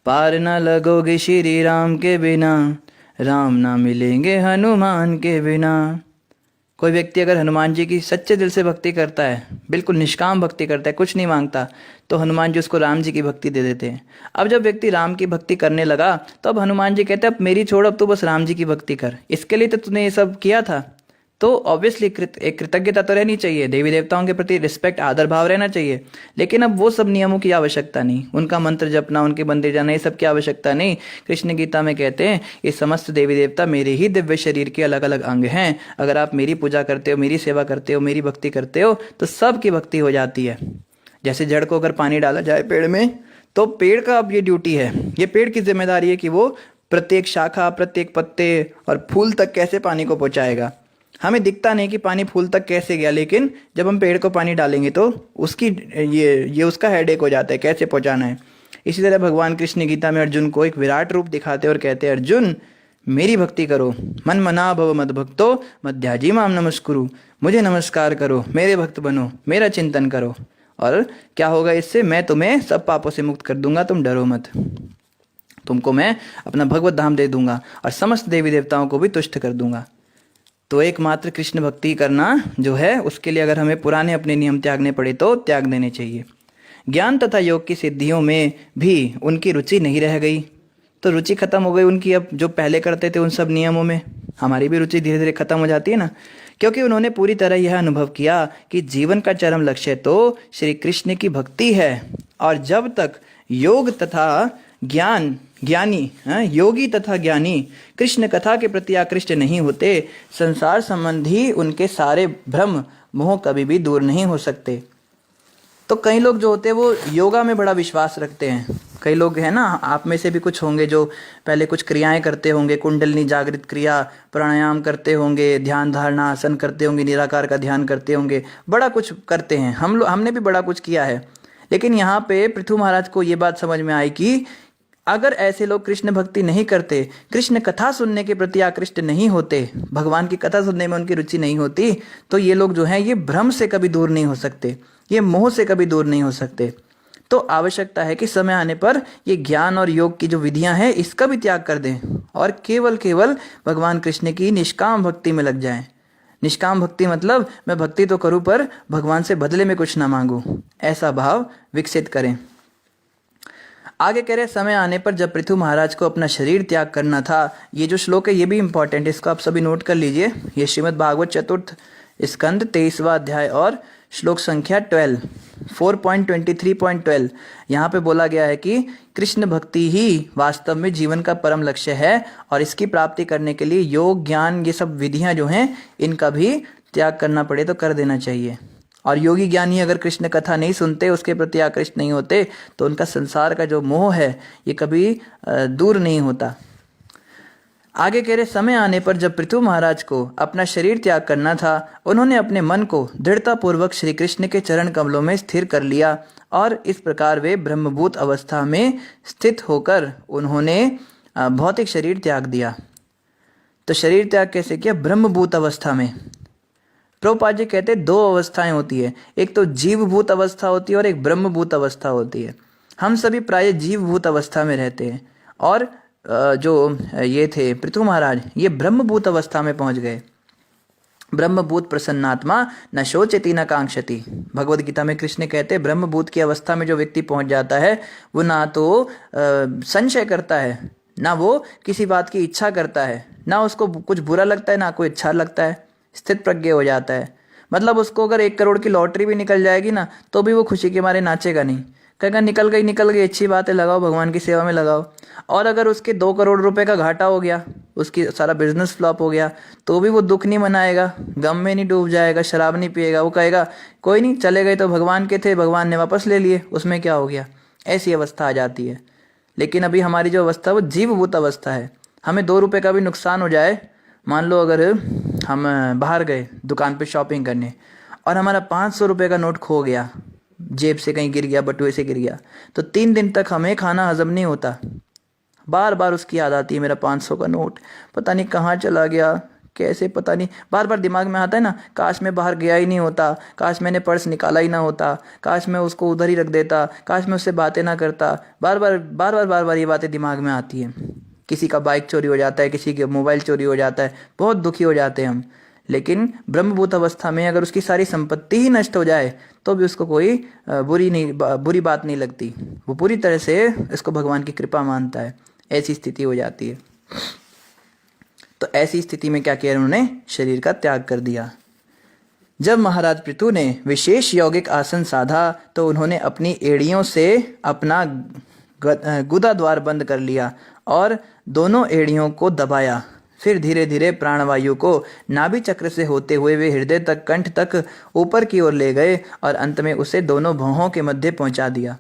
पार ना लगोगे श्री राम के बिना, राम ना मिलेंगे हनुमान के बिना। कोई व्यक्ति अगर हनुमान जी की सच्चे दिल से भक्ति करता है, बिल्कुल निष्काम भक्ति करता है, कुछ नहीं मांगता, तो हनुमान जी उसको राम जी की भक्ति दे देते हैं। अब जब व्यक्ति राम की भक्ति करने लगा तो अब हनुमान जी कहते हैं अब मेरी छोड़, अब तो बस राम जी की भक्ति कर, इसके लिए तो तूने ये सब किया था। तो ऑब्वियसली एक कृतज्ञता तो रहनी चाहिए, देवी देवताओं के प्रति रिस्पेक्ट, आदर भाव रहना चाहिए, लेकिन अब वो सब नियमों की आवश्यकता नहीं, उनका मंत्र जपना, उनके मंदिर जाना, ये सब की आवश्यकता नहीं। कृष्ण गीता में कहते हैं ये समस्त देवी देवता मेरे ही दिव्य शरीर के अलग अलग अंग हैं, अगर आप मेरी पूजा करते हो, मेरी सेवा करते हो, मेरी भक्ति करते हो तो सबकी भक्ति हो जाती है। जैसे जड़ को अगर पानी डाला जाए पेड़ में, तो पेड़ का अब ये ड्यूटी है, ये पेड़ की जिम्मेदारी है कि वो प्रत्येक शाखा, प्रत्येक पत्ते और फूल तक कैसे पानी को पहुंचाएगा। हमें दिखता नहीं कि पानी फूल तक कैसे गया, लेकिन जब हम पेड़ को पानी डालेंगे तो उसकी ये उसका हेडेक हो जाता है कैसे पहुंचाना है। इसी तरह भगवान कृष्ण गीता में अर्जुन को एक विराट रूप दिखाते और कहते हैं अर्जुन मेरी भक्ति करो, मन मना भव मद भक्तो मध्याजी माम नमस्कुरु, मुझे नमस्कार करो, मेरे भक्त बनो, मेरा चिंतन करो, और क्या होगा इससे, मैं तुम्हें सब पापों से मुक्त कर दूंगा, तुम डरो मत, तुमको मैं अपना भगवत धाम दे दूंगा और समस्त देवी देवताओं को भी तुष्ट कर दूंगा। तो एकमात्र कृष्ण भक्ति करना जो है, उसके लिए अगर हमें पुराने अपने नियम त्यागने पड़े तो त्याग देने चाहिए। ज्ञान तथा योग की सिद्धियों में भी उनकी रुचि नहीं रह गई, तो रुचि खत्म हो गई उनकी। अब जो पहले करते थे उन सब नियमों में, हमारी भी रुचि धीरे धीरे खत्म हो जाती है ना, क्योंकि उन्होंने पूरी तरह यह अनुभव किया कि जीवन का चरम लक्ष्य तो श्री कृष्ण की भक्ति है, और जब तक योग तथा योगी तथा ज्ञानी कृष्ण कथा के प्रति आकृष्ट नहीं होते, संसार संबंधी उनके सारे भ्रम मोह कभी भी दूर नहीं हो सकते। तो कई लोग जो होते हैं वो योगा में बड़ा विश्वास रखते हैं, कई लोग हैं ना, आप में से भी कुछ होंगे जो पहले कुछ क्रियाएं करते होंगे, कुंडलिनी जागृत क्रिया, प्राणायाम करते होंगे, ध्यान धारणा आसन करते होंगे, निराकार का ध्यान करते होंगे, बड़ा कुछ करते हैं। हमने भी बड़ा कुछ किया है, लेकिन यहाँ पे पृथु महाराज को ये बात समझ में आई कि अगर ऐसे लोग कृष्ण भक्ति नहीं करते, कृष्ण कथा सुनने के प्रति आकृष्ट नहीं होते, भगवान की कथा सुनने में उनकी रुचि नहीं होती, तो ये लोग जो हैं ये भ्रम से कभी दूर नहीं हो सकते, ये मोह से कभी दूर नहीं हो सकते। तो आवश्यकता है कि समय आने पर ये ज्ञान और योग की जो विधियां हैं इसका भी त्याग कर दें और केवल भगवान कृष्ण की निष्काम भक्ति में लग जाएं। निष्काम भक्ति मतलब मैं भक्ति तो करूं पर भगवान से बदले में कुछ ना मांगूं, ऐसा भाव विकसित करें। आगे कह रहे समय आने पर जब पृथु महाराज को अपना शरीर त्याग करना था, ये जो श्लोक है ये भी इंपॉर्टेंट है, इसको आप सभी नोट कर लीजिए। ये श्रीमद् भागवत चतुर्थ स्कंद 23वां अध्याय और श्लोक संख्या 12 4.23.12 यहाँ पे बोला गया है कि कृष्ण भक्ति ही वास्तव में जीवन का परम लक्ष्य है और इसकी प्राप्ति करने के लिए योग ज्ञान ये सब विधियां जो हैं इनका भी त्याग करना पड़े तो कर देना चाहिए। और योगी ज्ञानी अगर कृष्ण कथा नहीं सुनते, उसके प्रति आकृष्ट नहीं होते, तो उनका संसार का जो मोह है ये कभी दूर नहीं होता। आगे कह रहे, समय आने पर जब पृथु महाराज को अपना शरीर त्याग करना था, उन्होंने अपने मन को दृढ़ता पूर्वक श्री कृष्ण के चरण कमलों में स्थिर कर लिया और इस प्रकार वे ब्रह्मभूत अवस्था में स्थित होकर उन्होंने भौतिक शरीर त्याग दिया। तो शरीर त्याग कैसे किया? ब्रह्मभूत अवस्था में। प्रभुपाद जी कहते हैं 2 अवस्थाएं होती है, एक तो जीवभूत अवस्था होती है और एक ब्रह्मभूत अवस्था होती है। हम सभी प्राय जीवभूत अवस्था में रहते हैं और जो ये थे पृथु महाराज ये ब्रह्मभूत अवस्था में पहुंच गए। ब्रह्मभूत प्रसन्नात्मा न शोचति न कांक्षति। भगवद गीता में कृष्ण कहते हैं ब्रह्मभूत की अवस्था में जो व्यक्ति पहुंच जाता है वो ना तो संशय करता है, ना वो किसी बात की इच्छा करता है, ना उसको कुछ बुरा लगता है, ना कोई अच्छा लगता है, स्थित प्रज्ञ हो जाता है। मतलब उसको अगर 1 करोड़ की लॉटरी भी निकल जाएगी ना तो भी वो खुशी के मारे नाचेगा नहीं, कहेगा निकल गई अच्छी बात है, लगाओ भगवान की सेवा में लगाओ। और अगर उसके 2 करोड़ रुपए का घाटा हो गया, उसकी सारा बिजनेस फ्लॉप हो गया, तो भी वो दुख नहीं मनाएगा, गम में नहीं डूब जाएगा, शराब नहीं पिएगा, वो कहेगा कोई नहीं, चले गए तो भगवान के थे, भगवान ने वापस ले लिए, उसमें क्या हो गया। ऐसी अवस्था आ जाती है। लेकिन अभी हमारी जो अवस्था वो जीवभूत अवस्था है। हमें 2 रुपये का भी नुकसान हो जाए, मान लो अगर हम बाहर गए दुकान पे शॉपिंग करने और हमारा 500 रुपये का नोट खो गया, जेब से कहीं गिर गया, बटुए से गिर गया, तो 3 दिन तक हमें खाना हजम नहीं होता। बार बार उसकी याद आती है, मेरा 500 का नोट पता नहीं कहाँ चला गया, कैसे पता नहीं, बार बार दिमाग में आता है ना, काश मैं बाहर गया ही नहीं होता, काश मैंने पर्स निकाला ही ना होता, काश मैं उसको उधर ही रख देता, काश मैं उससे बातें ना करता। बार बार ये बातें दिमाग में आती हैं। किसी का बाइक चोरी हो जाता है, किसी के मोबाइल चोरी हो जाता है, बहुत दुखी हो जाते हैं हम। लेकिन ब्रह्मभूत अवस्था में अगर उसकी सारी संपत्ति ही नष्ट हो जाए तो भी उसको कोई बुरी बात नहीं लगती, वो पूरी तरह से इसको भगवान की कृपा मानता है। ऐसी स्थिति हो जाती है। तो ऐसी स्थिति में क्या किया उन्होंने? शरीर का त्याग कर दिया। जब महाराज पृथु ने विशेष यौगिक आसन साधा तो उन्होंने अपनी एड़ियों से अपना गुदा द्वार बंद कर लिया और दोनों एड़ियों को दबाया। फिर धीरे धीरे प्राणवायु को नाभि चक्र से होते हुए वे हृदय तक, कंठ तक ऊपर की ओर ले गए और अंत में उसे दोनों भौहों के मध्य पहुंचा दिया।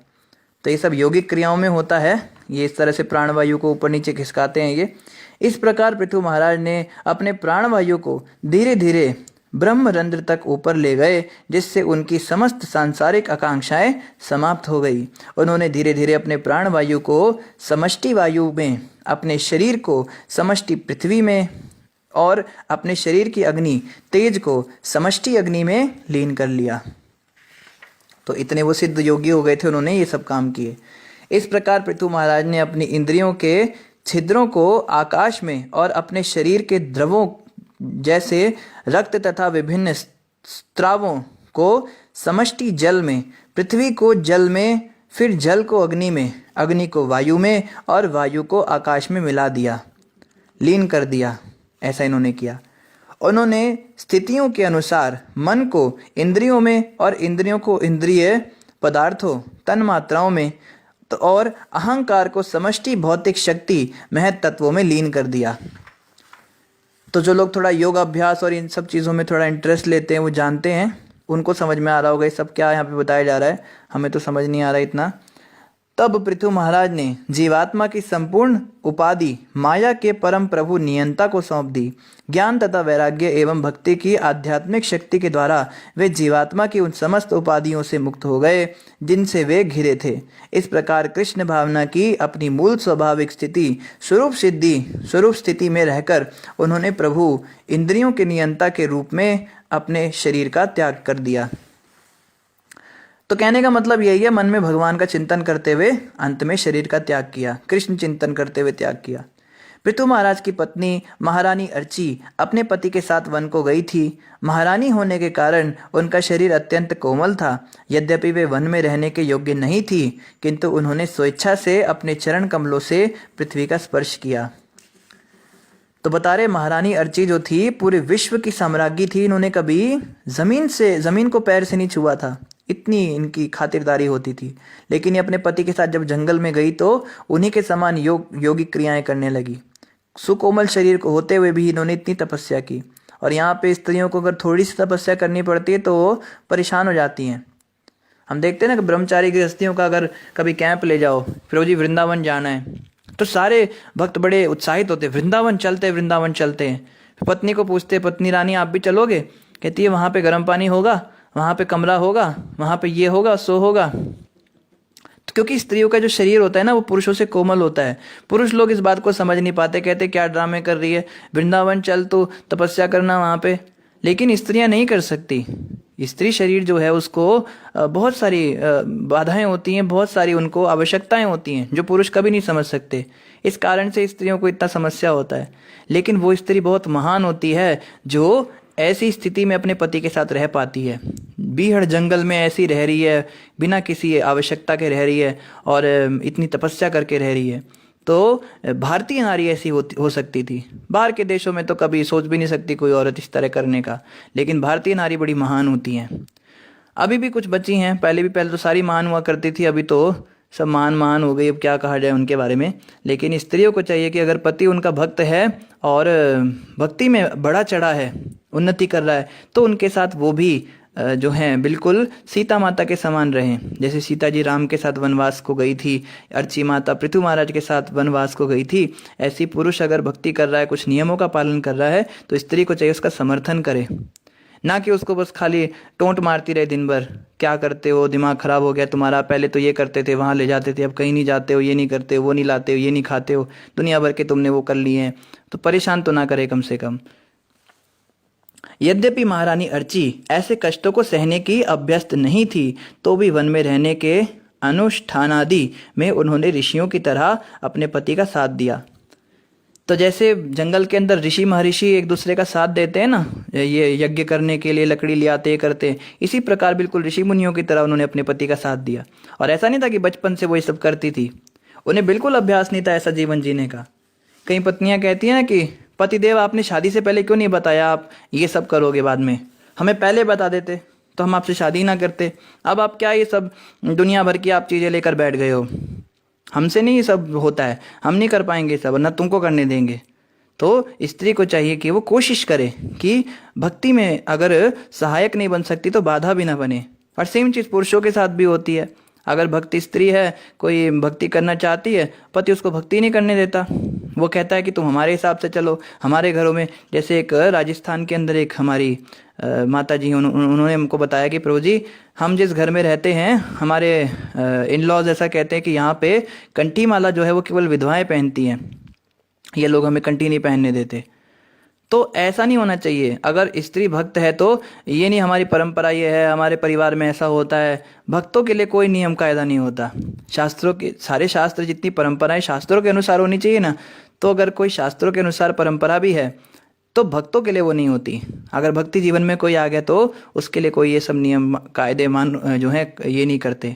तो ये सब योगिक क्रियाओं में होता है, ये इस तरह से प्राणवायु को ऊपर नीचे खिसकाते हैं ये। इस प्रकार पृथु महाराज ने अपने प्राणवायु को धीरे धीरे ब्रह्मरंध्र तक ऊपर ले गए, जिससे उनकी समस्त सांसारिक आकांक्षाएं समाप्त हो गई। उन्होंने धीरे धीरे अपने प्राणवायु को समष्टि वायु में, अपने शरीर को समष्टि पृथ्वी में और अपने शरीर की अग्नि तेज को समष्टि अग्नि में लीन कर लिया। तो इतने वो सिद्ध योगी हो गए थे, उन्होंने ये सब काम किए। इस प्रकार पृथु महाराज ने अपनी इंद्रियों के छिद्रों को आकाश में और अपने शरीर के द्रवों जैसे रक्त तथा विभिन्न स्त्रावों को समष्टि जल में, पृथ्वी को जल में, फिर जल को अग्नि में, अग्नि को वायु में और वायु को आकाश में मिला दिया, लीन कर दिया। ऐसा इन्होंने किया। उन्होंने स्थितियों के अनुसार मन को इंद्रियों में और इंद्रियों को इंद्रिय पदार्थों, तन्मात्राओं में और अहंकार को समष्टि भौतिक शक्ति महत तत्वों में लीन कर दिया। तो जो लोग थोड़ा योग अभ्यास और इन सब चीज़ों में थोड़ा इंटरेस्ट लेते हैं, वो जानते हैं, उनको समझ में आ रहा होगा ये सब क्या यहाँ पे बताया जा रहा है। हमें तो समझ नहीं आ रहा इतना। तब पृथु महाराज ने जीवात्मा की संपूर्ण उपाधि माया के परम प्रभु नियंता को सौंप दी। ज्ञान तथा वैराग्य एवं भक्ति की आध्यात्मिक शक्ति के द्वारा वे जीवात्मा की उन समस्त उपाधियों से मुक्त हो गए जिनसे वे घिरे थे। इस प्रकार कृष्ण भावना की अपनी मूल स्वाभाविक स्थिति स्वरूप स्थिति में रहकर उन्होंने प्रभु इंद्रियों के नियंता के रूप में अपने शरीर का त्याग कर दिया। तो कहने का मतलब यही है, मन में भगवान का चिंतन करते हुए अंत में शरीर का त्याग किया, कृष्ण चिंतन करते हुए त्याग किया। पृथु महाराज की पत्नी महारानी अर्ची अपने पति के साथ वन को गई थी। महारानी होने के कारण उनका शरीर अत्यंत कोमल था। यद्यपि वे वन में रहने के योग्य नहीं थी, किंतु उन्होंने स्वेच्छा से अपने चरण कमलों से पृथ्वी का स्पर्श किया। तो बता रहे महारानी अर्ची जो थी पूरे विश्व की साम्राज्ञी थी, इन्होंने कभी जमीन को पैर से नहीं छुआ था, इतनी इनकी खातिरदारी होती थी। लेकिन ये अपने पति के साथ जब जंगल में गई तो उन्हीं के समान योगिक क्रियाएं करने लगी। सुकोमल शरीर को होते हुए भी इन्होंने इतनी तपस्या की। और यहाँ पे स्त्रियों को अगर थोड़ी सी तपस्या करनी पड़ती है तो वो परेशान हो जाती हैं। हम देखते हैं ना कि ब्रह्मचारी गृहस्थियों का अगर कभी कैंप ले जाओ, फिर जी वृंदावन जाना है, तो सारे भक्त बड़े उत्साहित होते, वृंदावन चलते हैं। पत्नी को पूछते, पत्नी रानी आप भी चलोगे? कहती है वहाँ पे गर्म पानी होगा, वहाँ पे कमरा होगा, वहाँ पे ये होगा, सो होगा। तो क्योंकि स्त्रियों का जो शरीर होता है ना वो पुरुषों से कोमल होता है। पुरुष लोग इस बात को समझ नहीं पाते, कहते क्या ड्रामे कर रही है, वृंदावन चल तो तपस्या करना वहाँ पे। लेकिन स्त्रियां नहीं कर सकती। स्त्री शरीर जो है उसको बहुत सारी बाधाएं होती हैं, बहुत सारी उनको आवश्यकताएं होती हैं जो पुरुष कभी नहीं समझ सकते। इस कारण से स्त्रियों को इतना समस्या होता है। लेकिन वो स्त्री बहुत महान होती है जो ऐसी स्थिति में अपने पति के साथ रह पाती है, बीहड़ जंगल में ऐसी रह रही है, बिना किसी आवश्यकता के रह रही है और इतनी तपस्या करके रह रही है। तो भारतीय नारी ऐसी हो सकती थी। बाहर के देशों में तो कभी सोच भी नहीं सकती कोई औरत इस तरह करने का, लेकिन भारतीय नारी बड़ी महान होती हैं। अभी भी कुछ बची हैं, पहले तो सारी महान हुआ करती थी, अभी तो सब महान हो गई। अब क्या कहा जाए उनके बारे में। लेकिन स्त्रियों को चाहिए कि अगर पति उनका भक्त है और भक्ति में बड़ा चढ़ा है, उन्नति कर रहा है, तो उनके साथ वो भी जो हैं बिल्कुल सीता माता के समान रहें। जैसे सीता जी राम के साथ वनवास को गई थी, अर्ची माता पृथु महाराज के साथ वनवास को गई थी, ऐसी पुरुष अगर भक्ति कर रहा है, कुछ नियमों का पालन कर रहा है, तो स्त्री को चाहिए उसका समर्थन करे, ना कि उसको बस खाली टोंट मारती रहे दिन भर। क्या करते हो, दिमाग खराब हो गया तुम्हारा, पहले तो ये करते थे, वहाँ ले जाते थे, अब कहीं नहीं जाते हो, ये नहीं करते हो, वो नहीं लाते हो, ये नहीं खाते हो, दुनिया भर के तुमने वो कर लिए हैं। तो परेशान तो ना करे कम से कम। यद्यपि महारानी अर्ची ऐसे कष्टों को सहने की अभ्यस्त नहीं थी, तो भी वन में रहने के अनुष्ठानादि में उन्होंने ऋषियों की तरह अपने पति का साथ दिया। तो जैसे जंगल के अंदर ऋषि महर्षि एक दूसरे का साथ देते हैं ना, ये यज्ञ करने के लिए लकड़ी ले आते करते हैं, इसी प्रकार बिल्कुल ऋषि मुनियों की तरह उन्होंने अपने पति का साथ दिया। और ऐसा नहीं था कि बचपन से वो ये सब करती थी, उन्हें बिल्कुल अभ्यास नहीं था ऐसा जीवन जीने का। कई पत्नियां कहती हैं ना कि पतिदेव आपने शादी से पहले क्यों नहीं बताया आप ये सब करोगे बाद में, हमें पहले बता देते तो हम आपसे शादी ना करते। अब आप क्या ये सब दुनिया भर की आप चीज़ें लेकर बैठ गए हो, हमसे नहीं ये सब होता है, हम नहीं कर पाएंगे सब, ना तुमको करने देंगे। तो स्त्री को चाहिए कि वो कोशिश करे कि भक्ति में अगर सहायक नहीं बन सकती तो बाधा भी ना बने। और सेम चीज़ पुरुषों के साथ भी होती है। अगर भक्ति स्त्री है, कोई भक्ति करना चाहती है, पति उसको भक्ति नहीं करने देता, वो कहता है कि तुम हमारे हिसाब से चलो, हमारे घरों में। जैसे एक राजस्थान के अंदर एक हमारी माता जी उन्होंने हमको बताया कि प्रभु जी हम जिस घर में रहते हैं, हमारे इन लॉज ऐसा कहते हैं कि यहाँ पे कंठी माला जो है वो केवल विधवाएं पहनती हैं, ये लोग हमें कंठी नहीं पहनने देते। तो ऐसा नहीं होना चाहिए। अगर स्त्री भक्त है तो ये नहीं हमारी परंपरा ये है, हमारे परिवार में ऐसा होता है। भक्तों के लिए कोई नियम कायदा नहीं होता। शास्त्रों के सारे शास्त्र, जितनी परंपराएं शास्त्रों के अनुसार होनी चाहिए ना, तो अगर कोई शास्त्रों के अनुसार परंपरा भी है तो भक्तों के लिए वो नहीं होती। अगर भक्ति जीवन में कोई आ गया तो उसके लिए कोई ये सब नियम कायदे जो है ये नहीं करते।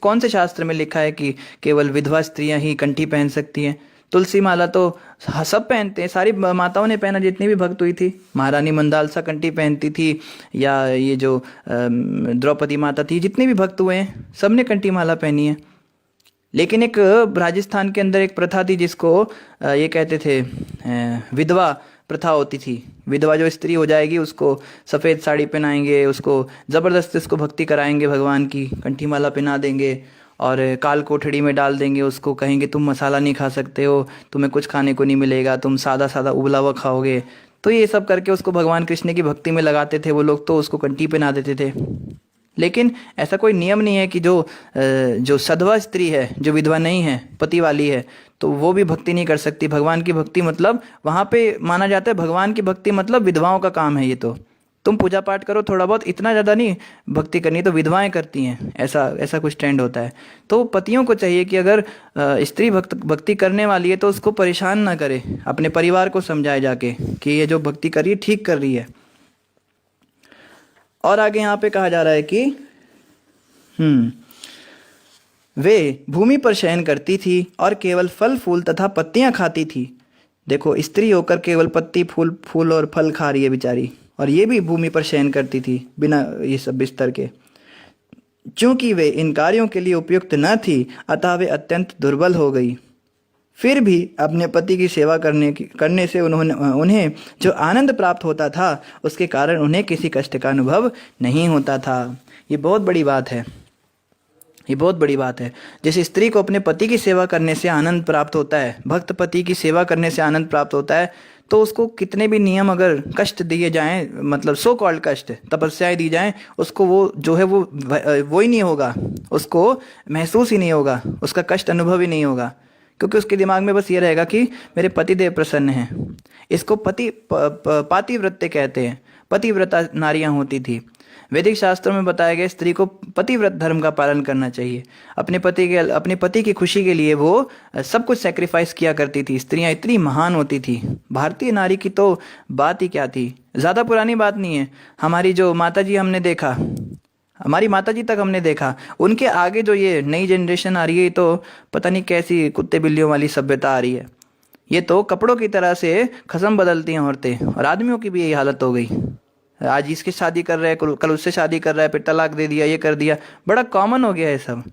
कौन से शास्त्र में लिखा है कि केवल विधवा स्त्रियां ही कंठी पहन सकती हैं? तुलसी माला तो सब पहनते हैं, सारी माताओं ने पहना जितनी भी भक्त हुई थी। महारानी मंदालसा कंठी पहनती थी, या ये जो द्रौपदी माता थी, जितने भी भक्त हुए हैं सब ने कंठी माला पहनी है। लेकिन एक राजस्थान के अंदर एक प्रथा थी जिसको ये कहते थे विधवा प्रथा होती थी। विधवा जो स्त्री हो जाएगी उसको सफ़ेद साड़ी पहनाएंगे, उसको ज़बरदस्ती उसको भक्ति कराएंगे भगवान की, कंठी माला पहना देंगे और काल कोठड़ी में डाल देंगे उसको, कहेंगे तुम मसाला नहीं खा सकते हो, तुम्हें कुछ खाने को नहीं मिलेगा, तुम सादा सादा उबला हुआ खाओगे। तो ये सब करके उसको भगवान कृष्ण की भक्ति में लगाते थे वो लोग, तो उसको कंठी पहना देते थे। लेकिन ऐसा कोई नियम नहीं है कि जो सधवा स्त्री है, जो विधवा नहीं है, पति वाली है, तो वो भी भक्ति नहीं कर सकती। भगवान की भक्ति मतलब वहाँ पे माना जाता है भगवान की भक्ति मतलब विधवाओं का काम है ये। तो तुम पूजा पाठ करो थोड़ा बहुत, इतना ज़्यादा नहीं भक्ति करनी तो विधवाएं करती हैं, ऐसा कुछ ट्रेंड होता है। तो पतियों को चाहिए कि अगर स्त्री भक्ति करने वाली है तो उसको परेशान ना करे, अपने परिवार को समझाए जाके कि ये जो भक्ति कर रही है ठीक कर रही है। और आगे यहाँ पे कहा जा रहा है कि वे भूमि पर शयन करती थी और केवल फल फूल तथा पत्तियां खाती थी। देखो, स्त्री होकर केवल पत्ती फूल फूल और फल खा रही है बेचारी, और ये भी भूमि पर शयन करती थी बिना ये सब बिस्तर के। चूंकि वे इन कार्यों के लिए उपयुक्त न थी, अतः वे अत्यंत दुर्बल हो गई। फिर भी अपने पति की सेवा करने से उन्हें जो आनंद प्राप्त होता था, उसके कारण उन्हें किसी कष्ट का अनुभव नहीं होता था। ये बहुत बड़ी बात है, ये बहुत बड़ी बात है। जैसे स्त्री को अपने पति की सेवा करने से आनंद प्राप्त होता है, भक्त पति की सेवा करने से आनंद प्राप्त होता है, तो उसको कितने भी नियम अगर कष्ट दिए जाएं, मतलब सो कॉल्ड कष्ट, तपस्याएं दी जाएं, उसको वो जो है वो ही नहीं होगा, उसको महसूस ही नहीं होगा, उसका कष्ट अनुभव ही नहीं होगा, क्योंकि उसके दिमाग में बस ये रहेगा कि मेरे पतिदेव प्रसन्न हैं। इसको पातिव्रत्य कहते हैं। पतिव्रता नारियां होती थी। वैदिक शास्त्रों में बताया गया स्त्री को पतिव्रत धर्म का पालन करना चाहिए। अपने पति की खुशी के लिए वो सब कुछ सेक्रीफाइस किया करती थी। स्त्रियां इतनी महान होती थी। भारतीय नारी की तो बात ही क्या थी। ज़्यादा पुरानी बात नहीं है, हमारी जो माता जी हमने देखा, हमारी माता जी तक हमने देखा, उनके आगे जो ये नई जनरेशन आ रही है, तो पता नहीं कैसी कुत्ते बिल्लियों वाली सभ्यता आ रही है। ये तो कपड़ों की तरह से खसम बदलती हैं औरतें, और आदमियों की भी यही हालत हो गई। आज इसकी शादी कर रहा है, कल उससे शादी कर रहा है, फिर तलाक दे दिया, ये कर दिया, बड़ा कॉमन हो गया है सब।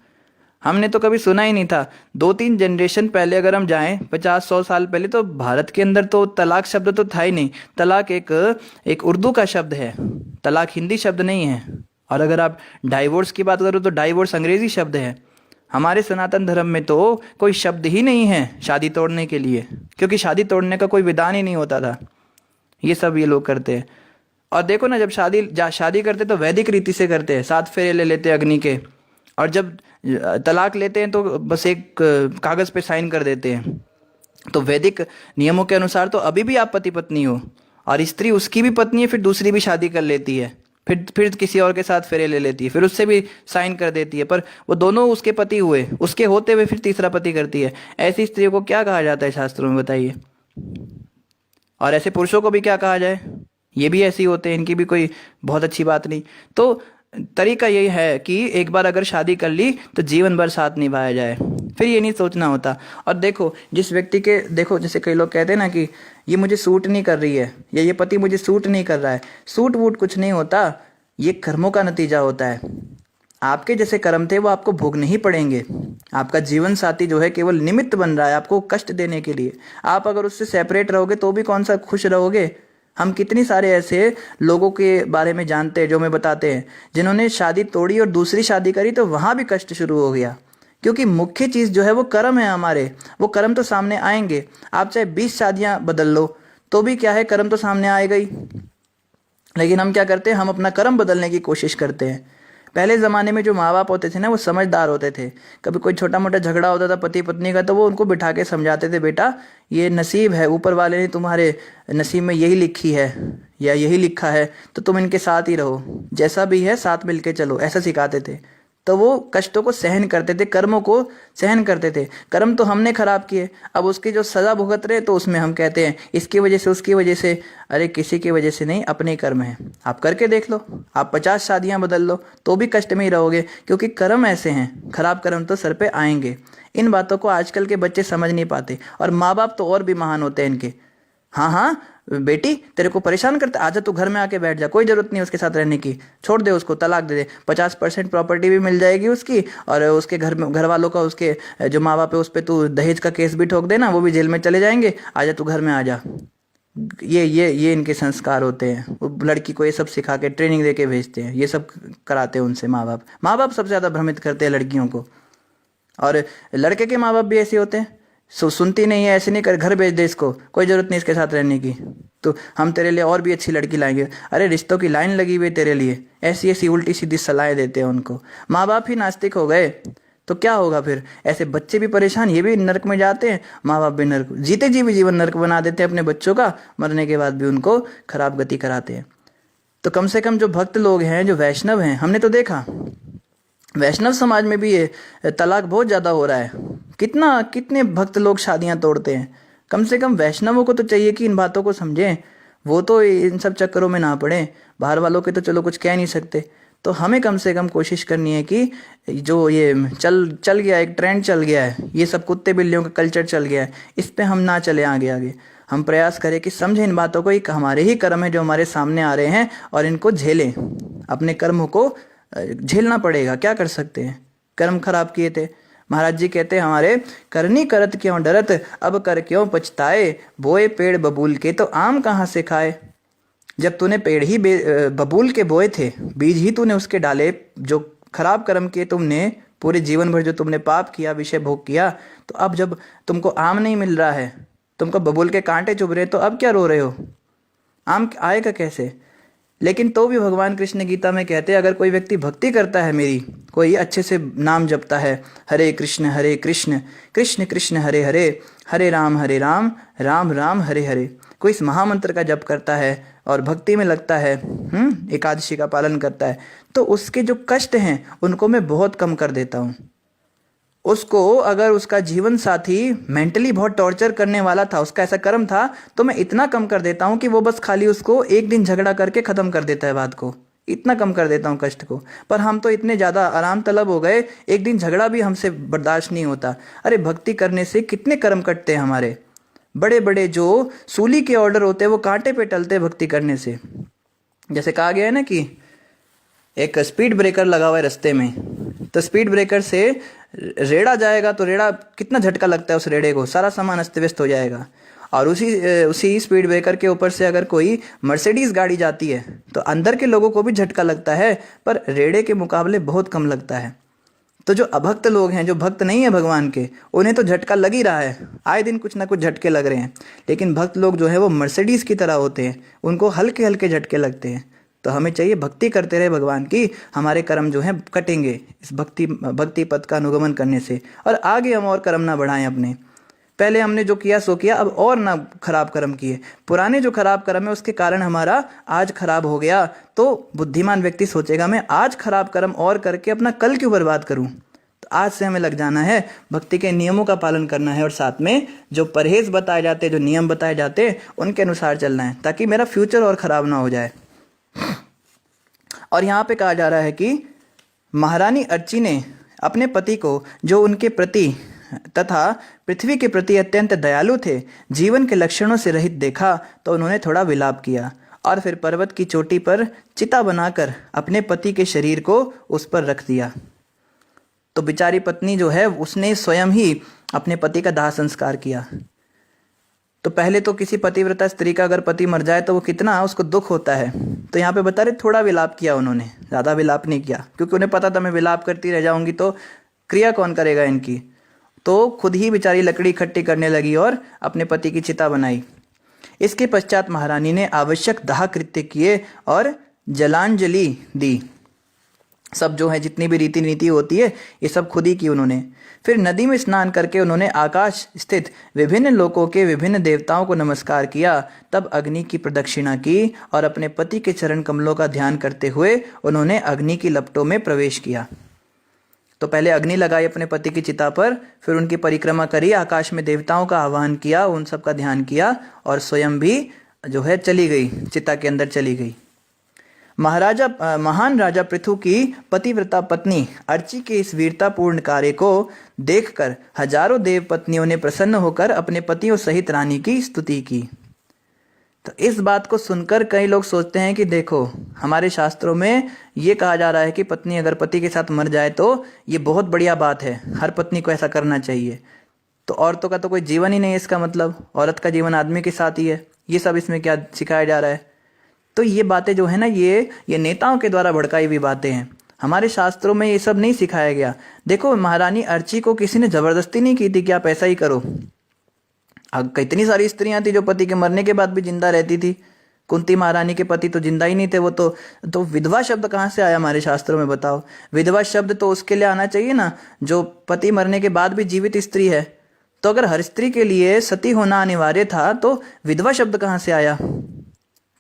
हमने तो कभी सुना ही नहीं था। 2-3 जनरेशन पहले अगर हम जाएं, 50-100 साल पहले, तो भारत के अंदर तो तलाक शब्द तो था ही नहीं। तलाक एक उर्दू का शब्द है, तलाक हिंदी शब्द नहीं है। और अगर आप डाइवोर्स की बात करो तो डाइवोर्स अंग्रेजी शब्द है। हमारे सनातन धर्म में तो कोई शब्द ही नहीं है शादी तोड़ने के लिए, क्योंकि शादी तोड़ने का कोई विधान ही नहीं होता था। ये सब ये लोग करते हैं। और देखो ना, जब शादी करते तो वैदिक रीति से करते हैं, 7 फेरे ले लेते हैं अग्नि के, और जब तलाक लेते हैं तो बस एक कागज़ पे साइन कर देते हैं। तो वैदिक नियमों के अनुसार तो अभी भी आप पति पत्नी हो, और स्त्री उसकी भी पत्नी है, फिर दूसरी भी शादी कर लेती है, फिर किसी और के साथ फेरे ले लेती है, फिर उससे भी साइन कर देती है, पर वो दोनों उसके पति हुए, उसके होते हुए फिर तीसरा पति करती है। ऐसी स्त्रियों को क्या कहा जाता है शास्त्रों में, बताइए। और ऐसे पुरुषों को भी क्या कहा जाए, ये भी ऐसे ही होते हैं, इनकी भी कोई बहुत अच्छी बात नहीं। तो तरीका यही है कि एक बार अगर शादी कर ली तो जीवन भर साथ निभाया जाए, फिर ये नहीं सोचना होता। और देखो, जिस व्यक्ति के, देखो जैसे कई लोग कहते हैं ना कि ये मुझे सूट नहीं कर रही है, या ये पति मुझे सूट नहीं कर रहा है। सूट वूट कुछ नहीं होता, ये कर्मों का नतीजा होता है। आपके जैसे कर्म थे वो आपको भोगने ही पड़ेंगे। आपका जीवन साथी जो है केवल निमित्त बन रहा है आपको कष्ट देने के लिए। आप अगर उससे सेपरेट रहोगे तो भी कौन सा खुश रहोगे। हम कितनी सारे ऐसे लोगों के बारे में जानते हैं जो हमें बताते हैं, जिन्होंने शादी तोड़ी और दूसरी शादी करी तो वहाँ भी कष्ट शुरू हो गया। क्योंकि मुख्य चीज़ जो है वो कर्म है हमारे, वो कर्म तो सामने आएंगे। आप चाहे 20 शादियाँ बदल लो तो भी क्या है, कर्म तो सामने आएगा ही। लेकिन हम क्या करते हैं, हम अपना कर्म बदलने की कोशिश करते हैं। पहले ज़माने में जो माँ बाप होते थे ना, वो समझदार होते थे। कभी कोई छोटा मोटा झगड़ा होता था पति पत्नी का, तो वो उनको बिठा के समझाते थे, बेटा ये नसीब है, ऊपर वाले ने तुम्हारे नसीब में यही लिखी है या यही लिखा है, तो तुम इनके साथ ही रहो, जैसा भी है साथ मिलके चलो, ऐसा सिखाते थे। तो वो कष्टों को सहन करते थे, कर्मों को सहन करते थे। कर्म तो हमने खराब किए, अब उसकी जो सज़ा भुगत रहे, तो उसमें हम कहते हैं इसकी वजह से उसकी वजह से। अरे किसी की वजह से नहीं, अपने कर्म है। आप करके देख लो, आप 50 शादियां बदल लो तो भी कष्ट में ही रहोगे, क्योंकि कर्म ऐसे हैं, खराब कर्म तो सर पे आएंगे। इन बातों को आजकल के बच्चे समझ नहीं पाते, और माँ बाप तो और भी महान होते हैं इनके। हाँ हाँ बेटी, तेरे को परेशान करता, आजा तू घर में आके बैठ जा, कोई ज़रूरत नहीं उसके साथ रहने की, छोड़ दे उसको, तलाक दे दे, 50% प्रॉपर्टी भी मिल जाएगी उसकी, और उसके घर वालों का, उसके जो माँ बाप है उस पर तू दहेज का केस भी ठोक देना, वो भी जेल में चले जाएंगे, आजा तू घर में आ जा। ये इनके संस्कार होते हैं। वो लड़की को ये सब सिखा के ट्रेनिंग दे के भेजते हैं, ये सब कराते हैं उनसे माँ बाप सबसे ज़्यादा भ्रमित करते हैं लड़कियों को। और लड़के के माँ बाप भी ऐसे होते हैं, सुनती नहीं है, ऐसे नहीं कर, घर भेज दे इसको, कोई ज़रूरत नहीं इसके साथ रहने की, तो हम तेरे लिए और भी अच्छी लड़की लाएंगे। अरे रिश्तों की लाइन लगी हुई है तेरे लिए, ऐसी ऐसी उल्टी सीधी सलाहें देते हैं उनको। माँ बाप ही नास्तिक हो गए तो क्या होगा फिर, ऐसे बच्चे भी परेशान, ये भी नरक में जाते हैं, माँ बाप भी नरक, जीते जी भी जीवन नरक बना देते हैं अपने बच्चों का, मरने के बाद भी उनको खराब गति कराते हैं। तो कम से कम जो भक्त लोग हैं, जो वैष्णव हैं, हमने तो देखा वैष्णव समाज में भी ये तलाक बहुत ज़्यादा हो रहा है। कितने भक्त लोग शादियां तोड़ते हैं। कम से कम वैष्णवों को तो चाहिए कि इन बातों को समझें, वो तो इन सब चक्करों में ना पड़े। बाहर वालों के तो चलो कुछ कह नहीं सकते, तो हमें कम से कम कोशिश करनी है कि जो ये चल गया, एक ट्रेंड चल गया है, ये सब कुत्ते बिल्लियों का कल्चर चल गया है, इस पे हम ना चले आगे आगे। हम प्रयास करें कि समझें इन बातों को, एक हमारे ही कर्म है जो हमारे सामने आ रहे हैं और इनको झेलें। अपने कर्मों को झेलना पड़ेगा, क्या कर सकते हैं, कर्म खराब किए थे। महाराज जी कहते हैं हमारे, करनी करत क्यों डरत, अब कर क्यों पछताए, बोए पेड़ बबूल के तो आम कहाँ से खाए। जब तूने पेड़ ही बबूल के बोए थे, बीज ही तूने उसके डाले, जो खराब कर्म किए तुमने, पूरे जीवन भर जो तुमने पाप किया, विषय भोग किया, तो अब जब तुमको आम नहीं मिल रहा है, तुमको बबूल के कांटे चुभ रहे, तो अब क्या रो रहे हो, आम आएगा कैसे। लेकिन तो भी भगवान कृष्ण गीता में कहते हैं, अगर कोई व्यक्ति भक्ति करता है मेरी, कोई अच्छे से नाम जपता है, हरे कृष्ण कृष्ण कृष्ण हरे हरे, हरे राम राम राम हरे हरे, कोई इस महामंत्र का जप करता है और भक्ति में लगता है, एकादशी का पालन करता है, तो उसके जो कष्ट हैं उनको मैं बहुत कम कर देता हूँ। उसको अगर उसका जीवन साथी मेंटली बहुत टॉर्चर करने वाला था, उसका ऐसा कर्म था, तो मैं इतना कम कर देता हूँ कि वो बस खाली उसको एक दिन झगड़ा करके ख़त्म कर देता है बात को, इतना कम कर देता हूँ कष्ट को। पर हम तो इतने ज़्यादा आराम तलब हो गए, एक दिन झगड़ा भी हमसे बर्दाश्त नहीं होता। अरे भक्ति करने से कितने कर्म कटते हैं हमारे, बड़े बड़े जो सूली के ऑर्डर होते हैं वो कांटे पे टलते हैं भक्ति करने से। जैसे कहा गया है ना कि एक स्पीड ब्रेकर लगा हुआ है रास्ते में, तो स्पीड ब्रेकर से रेड़ा जाएगा तो रेड़ा कितना झटका लगता है उस रेड़े को, सारा सामान अस्त व्यस्त हो जाएगा। और उसी स्पीड ब्रेकर के ऊपर से अगर कोई मर्सिडीज गाड़ी जाती है तो अंदर के लोगों को भी झटका लगता है, पर रेड़े के मुकाबले बहुत कम लगता है। तो जो अभक्त लोग हैं, जो भक्त नहीं है भगवान के, उन्हें तो झटका लग ही रहा है, आए दिन कुछ ना कुछ झटके लग रहे हैं। लेकिन भक्त लोग जो है वो मर्सिडीज की तरह होते हैं, उनको हल्के हल्के झटके लगते हैं। तो हमें चाहिए भक्ति करते रहे भगवान की, हमारे कर्म जो हैं कटेंगे इस भक्ति पथ का अनुगमन करने से, और आगे हम और कर्म ना बढ़ाएं अपने। पहले हमने जो किया सो किया, अब और ना खराब कर्म किए। पुराने जो खराब कर्म है उसके कारण हमारा आज खराब हो गया, तो बुद्धिमान व्यक्ति सोचेगा मैं आज खराब कर्म और करके अपना कल क्यों बर्बाद करूं। तो आज से हमें लग जाना है, भक्ति के नियमों का पालन करना है, और साथ में जो परहेज बताए जाते, जो नियम बताए जाते, उनके अनुसार चलना है, ताकि मेरा फ्यूचर और खराब ना हो जाए। और यहाँ पे कहा जा रहा है कि महारानी अर्ची ने अपने पति को, जो उनके प्रति तथा पृथ्वी के प्रति अत्यंत दयालु थे, जीवन के लक्षणों से रहित देखा, तो उन्होंने थोड़ा विलाप किया और फिर पर्वत की चोटी पर चिता बनाकर अपने पति के शरीर को उस पर रख दिया। तो बेचारी पत्नी जो है उसने स्वयं ही अपने पति का दाह संस्कार किया। तो पहले तो किसी पतिव्रता स्त्री का अगर पति मर जाए तो वो कितना उसको दुख होता है। तो यहाँ पे बता रहे थोड़ा विलाप किया उन्होंने, ज़्यादा विलाप नहीं किया, क्योंकि उन्हें पता था मैं विलाप करती रह जाऊंगी तो क्रिया कौन करेगा इनकी। तो खुद ही बेचारी लकड़ी इकट्ठी करने लगी और अपने पति की चिता बनाई। इसके पश्चात महारानी ने आवश्यक दाह कृत्य किए और जलांजलि दी। सब जो है जितनी भी रीति नीति होती है ये सब खुद ही की उन्होंने। फिर नदी में स्नान करके उन्होंने आकाश स्थित विभिन्न लोकों के विभिन्न देवताओं को नमस्कार किया। तब अग्नि की प्रदक्षिणा की और अपने पति के चरण कमलों का ध्यान करते हुए उन्होंने अग्नि की लपटों में प्रवेश किया। तो पहले अग्नि लगाई अपने पति की चिता पर, फिर उनकी परिक्रमा करी, आकाश में देवताओं का आह्वान किया, उन सब का ध्यान किया और स्वयं भी जो है चली गई, चिता के अंदर चली गई। महान राजा पृथु की पतिव्रता पत्नी अर्ची के इस वीरतापूर्ण कार्य को देखकर हजारों देव पत्नियों ने प्रसन्न होकर अपने पतियों सहित रानी की स्तुति की। तो इस बात को सुनकर कई लोग सोचते हैं कि देखो हमारे शास्त्रों में ये कहा जा रहा है कि पत्नी अगर पति के साथ मर जाए तो ये बहुत बढ़िया बात है, हर पत्नी को ऐसा करना चाहिए। तो औरतों का तो कोई जीवन ही नहीं है, इसका मतलब औरत का जीवन आदमी के साथ ही है। ये सब इसमें क्या सिखाया जा रहा है? तो ये बातें जो है ना, ये नेताओं के द्वारा भड़काई हुई बातें हैं। हमारे शास्त्रों में ये सब नहीं सिखाया गया। देखो महारानी अर्ची को किसी ने जबरदस्ती नहीं की थी कि आप ऐसा ही करो। कितनी सारी स्त्रियां थी जो पति के मरने के बाद भी जिंदा रहती थी। कुंती महारानी के पति तो जिंदा ही नहीं थे, वो तो विधवा शब्द कहाँ से आया हमारे शास्त्रों में बताओ? विधवा शब्द तो उसके लिए आना चाहिए ना जो पति मरने के बाद भी जीवित स्त्री है। तो अगर हर स्त्री के लिए सती होना अनिवार्य था तो विधवा शब्द कहाँ से आया?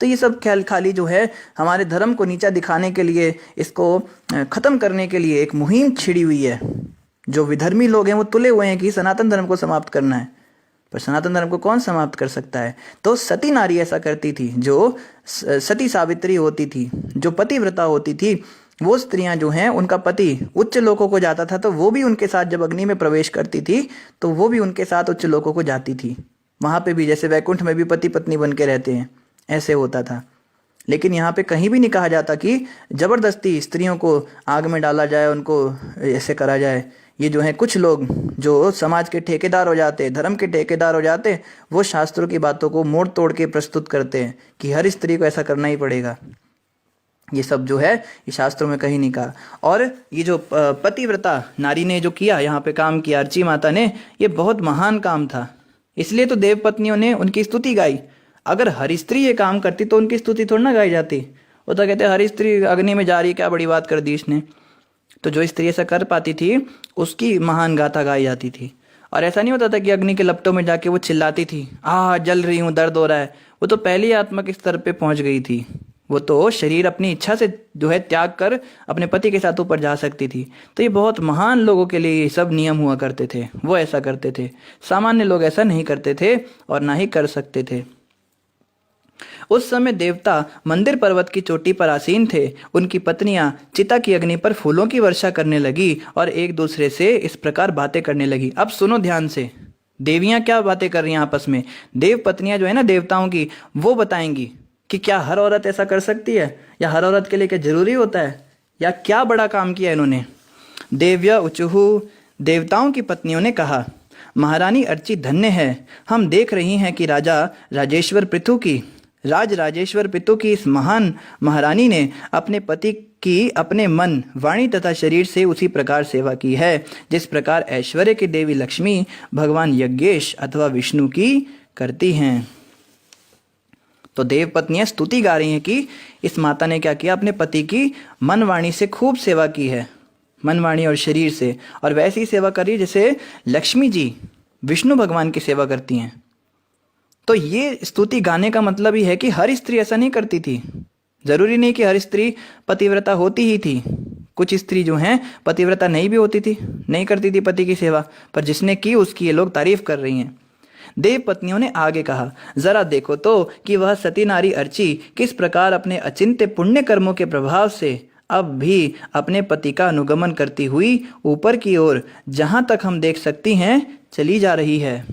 तो ये सब ख्याल खाली जो है हमारे धर्म को नीचा दिखाने के लिए, इसको खत्म करने के लिए एक मुहिम छिड़ी हुई है। जो विधर्मी लोग हैं वो तुले हुए हैं कि सनातन धर्म को समाप्त करना है, पर सनातन धर्म को कौन समाप्त कर सकता है? तो सती नारी ऐसा करती थी, जो सती सावित्री होती थी, जो पतिव्रता होती थी। वो स्त्रियां जो हैं उनका पति उच्च लोकों को जाता था तो वो भी उनके साथ, जब अग्नि में प्रवेश करती थी तो वो भी उनके साथ उच्च लोकों को जाती थी। वहाँ पे भी जैसे वैकुंठ में भी पति पत्नी बन के रहते हैं, ऐसे होता था। लेकिन यहाँ पे कहीं भी नहीं कहा जाता कि जबरदस्ती स्त्रियों को आग में डाला जाए, उनको ऐसे करा जाए। ये जो है कुछ लोग जो समाज के ठेकेदार हो जाते, धर्म के ठेकेदार हो जाते, वो शास्त्रों की बातों को मोड़ तोड़ के प्रस्तुत करते हैं कि हर स्त्री को ऐसा करना ही पड़ेगा। ये सब जो है ये शास्त्रों में कहीं नहीं कहा। और ये जो पतिव्रता नारी ने जो किया, यहाँ पे काम किया अर्ची माता ने, ये बहुत महान काम था। इसलिए तो देव पत्नियों ने उनकी स्तुति गाई। अगर हर स्त्री ये काम करती तो उनकी स्तुति थोड़ी ना गाई जाती। वो तो कहते हर स्त्री अग्नि में जा रही, क्या बड़ी बात कर दी इसने। तो जो स्त्री ऐसा कर पाती थी उसकी महान गाथा गाई जाती थी। और ऐसा नहीं होता था कि अग्नि के लपटों में जाके वो चिल्लाती थी, जल रही हूँ, दर्द हो रहा है। वो तो पहले ही आत्मा के स्तर पे पहुंच गई थी। वो तो शरीर अपनी इच्छा से जो है त्याग कर अपने पति के साथ ऊपर जा सकती थी। तो ये बहुत महान लोगों के लिए ये सब नियम हुआ करते थे, वो ऐसा करते थे। सामान्य लोग ऐसा नहीं करते थे और ना ही कर सकते थे। उस समय देवता मंदिर पर्वत की चोटी पर आसीन थे। उनकी पत्नियां चिता की अग्नि पर फूलों की वर्षा करने लगी और एक दूसरे से इस प्रकार बातें करने लगी। अब सुनो ध्यान से, देवियां क्या बातें कर रही हैं आपस में। देव पत्नियां जो है ना देवताओं की, वो बताएंगी कि क्या हर औरत ऐसा कर सकती है, या हर औरत के लिए क्या जरूरी होता है, या क्या बड़ा काम किया इन्होंने। देव्य उचुहु, देवताओं की पत्नियों ने कहा, महारानी अर्ची धन्य है। हम देख रही हैं कि राजेश्वर पितु की इस महान महारानी ने अपने पति की अपने मन, वाणी तथा शरीर से उसी प्रकार सेवा की है जिस प्रकार ऐश्वर्य की देवी लक्ष्मी भगवान यज्ञेश अथवा विष्णु की करती हैं। तो देव पत्नियां स्तुति गा रही हैं कि इस माता ने क्या किया, अपने पति की मन वाणी से खूब सेवा की है, मन वाणी और शरीर से, और वैसी ही सेवा करी जैसे लक्ष्मी जी विष्णु भगवान की सेवा करती हैं। तो ये स्तुति गाने का मतलब ही है कि हर स्त्री ऐसा नहीं करती थी। जरूरी नहीं कि हर स्त्री पतिव्रता होती ही थी। कुछ स्त्री जो हैं पतिव्रता नहीं भी होती थी, नहीं करती थी पति की सेवा, पर जिसने की उसकी ये लोग तारीफ कर रही हैं। देव पत्नियों ने आगे कहा, जरा देखो तो कि वह सती नारी अर्ची किस प्रकार अपने अचिंत्य पुण्य कर्मों के प्रभाव से अब भी अपने पति का अनुगमन करती हुई ऊपर की ओर, जहां तक हम देख सकती हैं, चली जा रही है।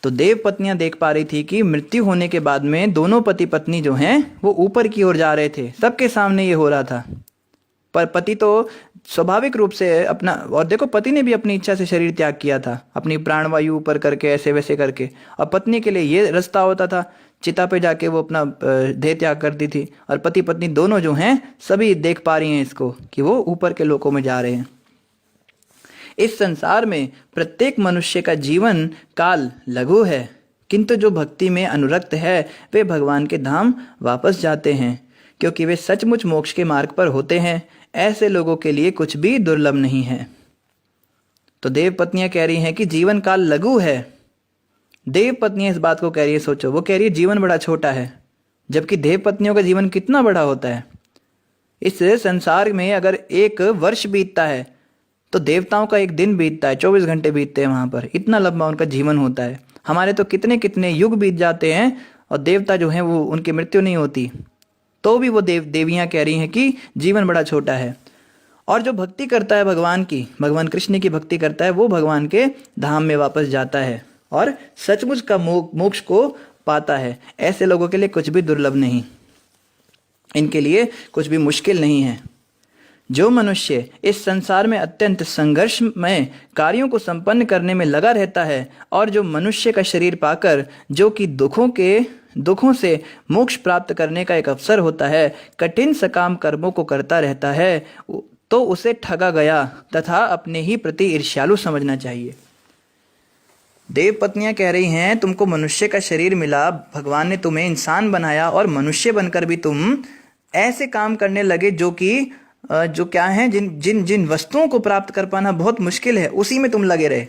तो देव पत्नियां देख पा रही थी कि मृत्यु होने के बाद में दोनों पति पत्नी जो हैं वो ऊपर की ओर जा रहे थे। सबके सामने ये हो रहा था। पर पति तो स्वाभाविक रूप से अपना, और देखो पति ने भी अपनी इच्छा से शरीर त्याग किया था, अपनी प्राणवायु ऊपर करके ऐसे वैसे करके, और पत्नी के लिए ये रास्ता होता था, चिता पे जाके वो अपना देह त्याग करती थी। और पति पत्नी दोनों जो हैं सभी देख पा रही हैं इसको कि वो ऊपर के लोकों में जा रहे हैं। इस संसार में प्रत्येक मनुष्य का जीवन काल लघु है, किंतु जो भक्ति में अनुरक्त है वे भगवान के धाम वापस जाते हैं, क्योंकि वे सचमुच मोक्ष के मार्ग पर होते हैं। ऐसे लोगों के लिए कुछ भी दुर्लभ नहीं है। तो देव पत्नियां कह रही हैं कि जीवन काल लघु है। देव पत्नियां इस बात को कह रही है, सोचो, वो कह रही है जीवन बड़ा छोटा है, जबकि देव पत्नियों का जीवन कितना बड़ा होता है। इस संसार में अगर एक वर्ष बीतता है तो देवताओं का एक दिन बीतता है, 24 घंटे बीतते हैं वहां पर, इतना लंबा उनका जीवन होता है। हमारे तो कितने कितने युग बीत जाते हैं और देवता जो हैं वो उनकी मृत्यु नहीं होती, तो भी वो देवियां कह रही हैं कि जीवन बड़ा छोटा है। और जो भक्ति करता है भगवान की, भगवान कृष्ण की भक्ति करता है, वो भगवान के धाम में वापस जाता है और सचमुच का मोक्ष को पाता है। ऐसे लोगों के लिए कुछ भी दुर्लभ नहीं, इनके लिए कुछ भी मुश्किल नहीं है। जो मनुष्य इस संसार में अत्यंत संघर्षमय कार्यों को संपन्न करने में लगा रहता है और जो मनुष्य का शरीर पाकर जो कि दुखों से मोक्ष प्राप्त करने का एक अवसर होता है, कठिन सकाम कर्मों को करता रहता है, तो उसे ठगा गया तथा अपने ही प्रति ईर्ष्यालु समझना चाहिए। देव पत्नियां कह रही हैं, तुमको मनुष्य का शरीर मिला, भगवान ने तुम्हें इंसान बनाया और मनुष्य बनकर भी तुम ऐसे काम करने लगे जो क्या है, जिन वस्तुओं को प्राप्त कर पाना बहुत मुश्किल है, उसी में तुम लगे रहे।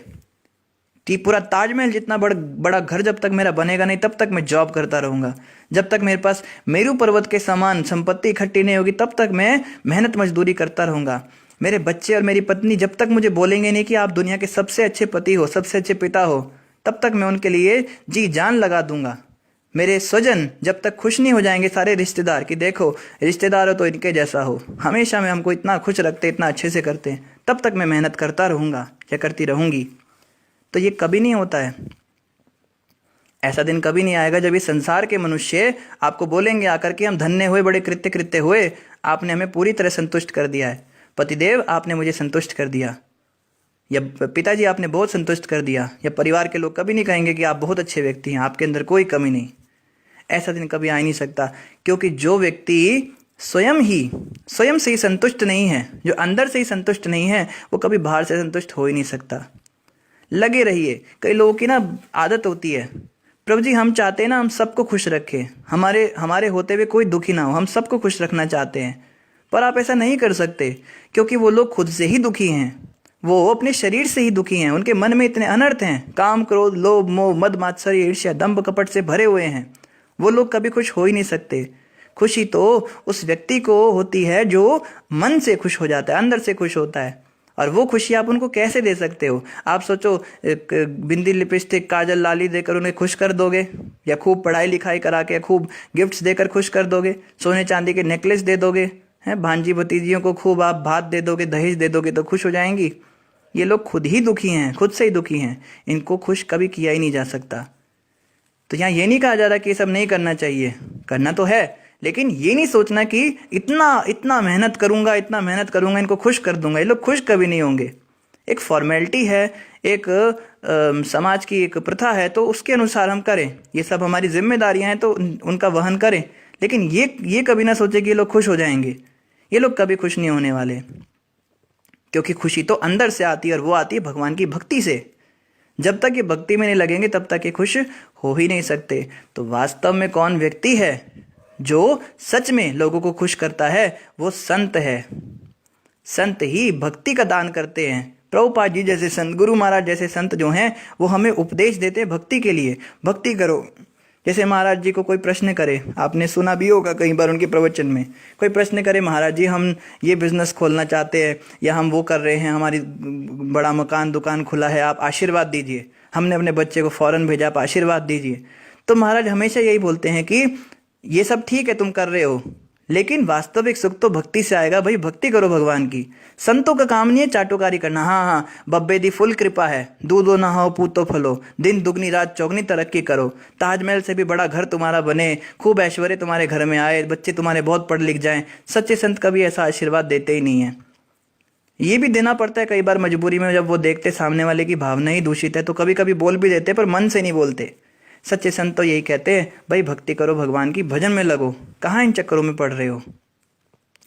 पूरा ताजमहल जितना बड़ा घर जब तक मेरा बनेगा नहीं तब तक मैं जॉब करता रहूंगा। जब तक मेरे पास मेरू पर्वत के समान संपत्ति इकट्ठी नहीं होगी तब तक मैं मेहनत मजदूरी करता रहूंगा। मेरे बच्चे और मेरी पत्नी जब तक मुझे बोलेंगे नहीं कि आप दुनिया के सबसे अच्छे पति हो, सबसे अच्छे पिता हो, तब तक मैं उनके लिए जी जान लगा दूंगा। मेरे स्वजन जब तक खुश नहीं हो जाएंगे, सारे रिश्तेदार, कि देखो रिश्तेदार हो तो इनके जैसा हो, हमेशा में हमको इतना खुश रखते, इतना अच्छे से करते हैं, तब तक मैं मेहनत करता रहूंगा या करती रहूंगी। तो ये कभी नहीं होता है। ऐसा दिन कभी नहीं आएगा जब इस संसार के मनुष्य आपको बोलेंगे आकर के हम धन्य हुए, बड़े कृत्य कृत्य हुए, आपने हमें पूरी तरह संतुष्ट कर दिया है, पतिदेव आपने मुझे संतुष्ट कर दिया, या पिताजी आपने बहुत संतुष्ट कर दिया, या परिवार के लोग कभी नहीं कहेंगे कि आप बहुत अच्छे व्यक्ति हैं, आपके अंदर कोई कमी नहीं। ऐसा दिन कभी आ ही नहीं सकता, क्योंकि जो व्यक्ति स्वयं से ही संतुष्ट नहीं है, जो अंदर से ही संतुष्ट नहीं है, वो कभी बाहर से संतुष्ट हो ही नहीं सकता। लगे रहिए। कई लोगों की ना आदत होती है, प्रभु जी हम चाहते हैं ना हम सबको खुश रखें, हमारे होते हुए कोई दुखी ना हो, हम सबको खुश रखना चाहते हैं, पर आप ऐसा नहीं कर सकते, क्योंकि वो लोग खुद से ही दुखी हैं, वो अपने शरीर से ही दुखी हैं, उनके मन में इतने अनर्थ हैं, काम क्रोध लोभ मोह मद मात्सर्य ईर्ष्या दंभ कपट से भरे हुए हैं, वो लोग कभी खुश हो ही नहीं सकते। खुशी तो उस व्यक्ति को होती है जो मन से खुश हो जाता है, अंदर से खुश होता है, और वो खुशी आप उनको कैसे दे सकते हो? आप सोचो, बिंदी लिपस्टिक काजल लाली देकर उन्हें खुश कर दोगे, या खूब पढ़ाई लिखाई करा के खूब गिफ्ट्स देकर खुश कर दोगे, सोने चांदी के नेकलेस दे दोगे, हैं भांजी भतीजियों को खूब आप भात दे दोगे, दहेज दे दोगे तो खुश हो जाएंगी? ये लोग खुद ही दुखी हैं, खुद से ही दुखी हैं, इनको खुश कभी किया ही नहीं जा सकता। तो यहाँ ये नहीं कहा जा रहा कि ये सब नहीं करना चाहिए, करना तो है, लेकिन ये नहीं सोचना कि इतना मेहनत करूंगा इनको खुश कर दूंगा। ये लोग खुश कभी नहीं होंगे। एक फॉर्मेलिटी है, एक समाज की एक प्रथा है, तो उसके अनुसार हम करें, ये सब हमारी जिम्मेदारियां हैं तो उनका वहन करें, लेकिन ये कभी ना सोचे कि ये लोग खुश हो जाएंगे। ये लोग कभी खुश नहीं होने वाले, क्योंकि खुशी तो अंदर से आती है, और वो आती है भगवान की भक्ति से। जब तक ये भक्ति में नहीं लगेंगे तब तक ये खुश हो ही नहीं सकते। तो वास्तव में कौन व्यक्ति है जो सच में लोगों को खुश करता है? वो संत है। संत ही भक्ति का दान करते हैं। प्रभुपाद जी जैसे संत, गुरु महाराज जैसे संत जो हैं, वो हमें उपदेश देते हैं भक्ति के लिए। भक्ति करो। जैसे महाराज जी को कोई प्रश्न करे, आपने सुना भी होगा कई बार उनके प्रवचन में, कोई प्रश्न करे, महाराज जी हम ये बिजनेस खोलना चाहते हैं, या हम वो कर रहे हैं, हमारी बड़ा मकान दुकान खुला है, आप आशीर्वाद दीजिए, हमने अपने बच्चे को फॉरेन भेजा, आप आशीर्वाद दीजिए। तो महाराज हमेशा यही बोलते हैं कि ये सब ठीक है तुम कर रहे हो, लेकिन वास्तविक सुख तो भक्ति से आएगा। भाई भक्ति करो भगवान की। संतों का काम नहीं है चाटुकारी करना। हाँ, बब्बे दी फुल कृपा है, दूधो नहाओ पूतो फलो, दिन दुगनी रात चौगनी तरक्की करो, ताजमहल से भी बड़ा घर तुम्हारा बने, खूब ऐश्वर्य तुम्हारे घर में आए, बच्चे तुम्हारे बहुत पढ़ लिख जाएं। सच्चे संत कभी ऐसा आशीर्वाद देते ही नहीं है। ये भी देना पड़ता है कई बार मजबूरी में, जब वो देखते सामने वाले की भावना ही दूषित है तो कभी कभी बोल भी देते, पर मन से नहीं बोलते। सच्चे संत तो यही कहते हैं, भाई भक्ति करो भगवान की, भजन में लगो, कहाँ इन चक्करों में पड़ रहे हो।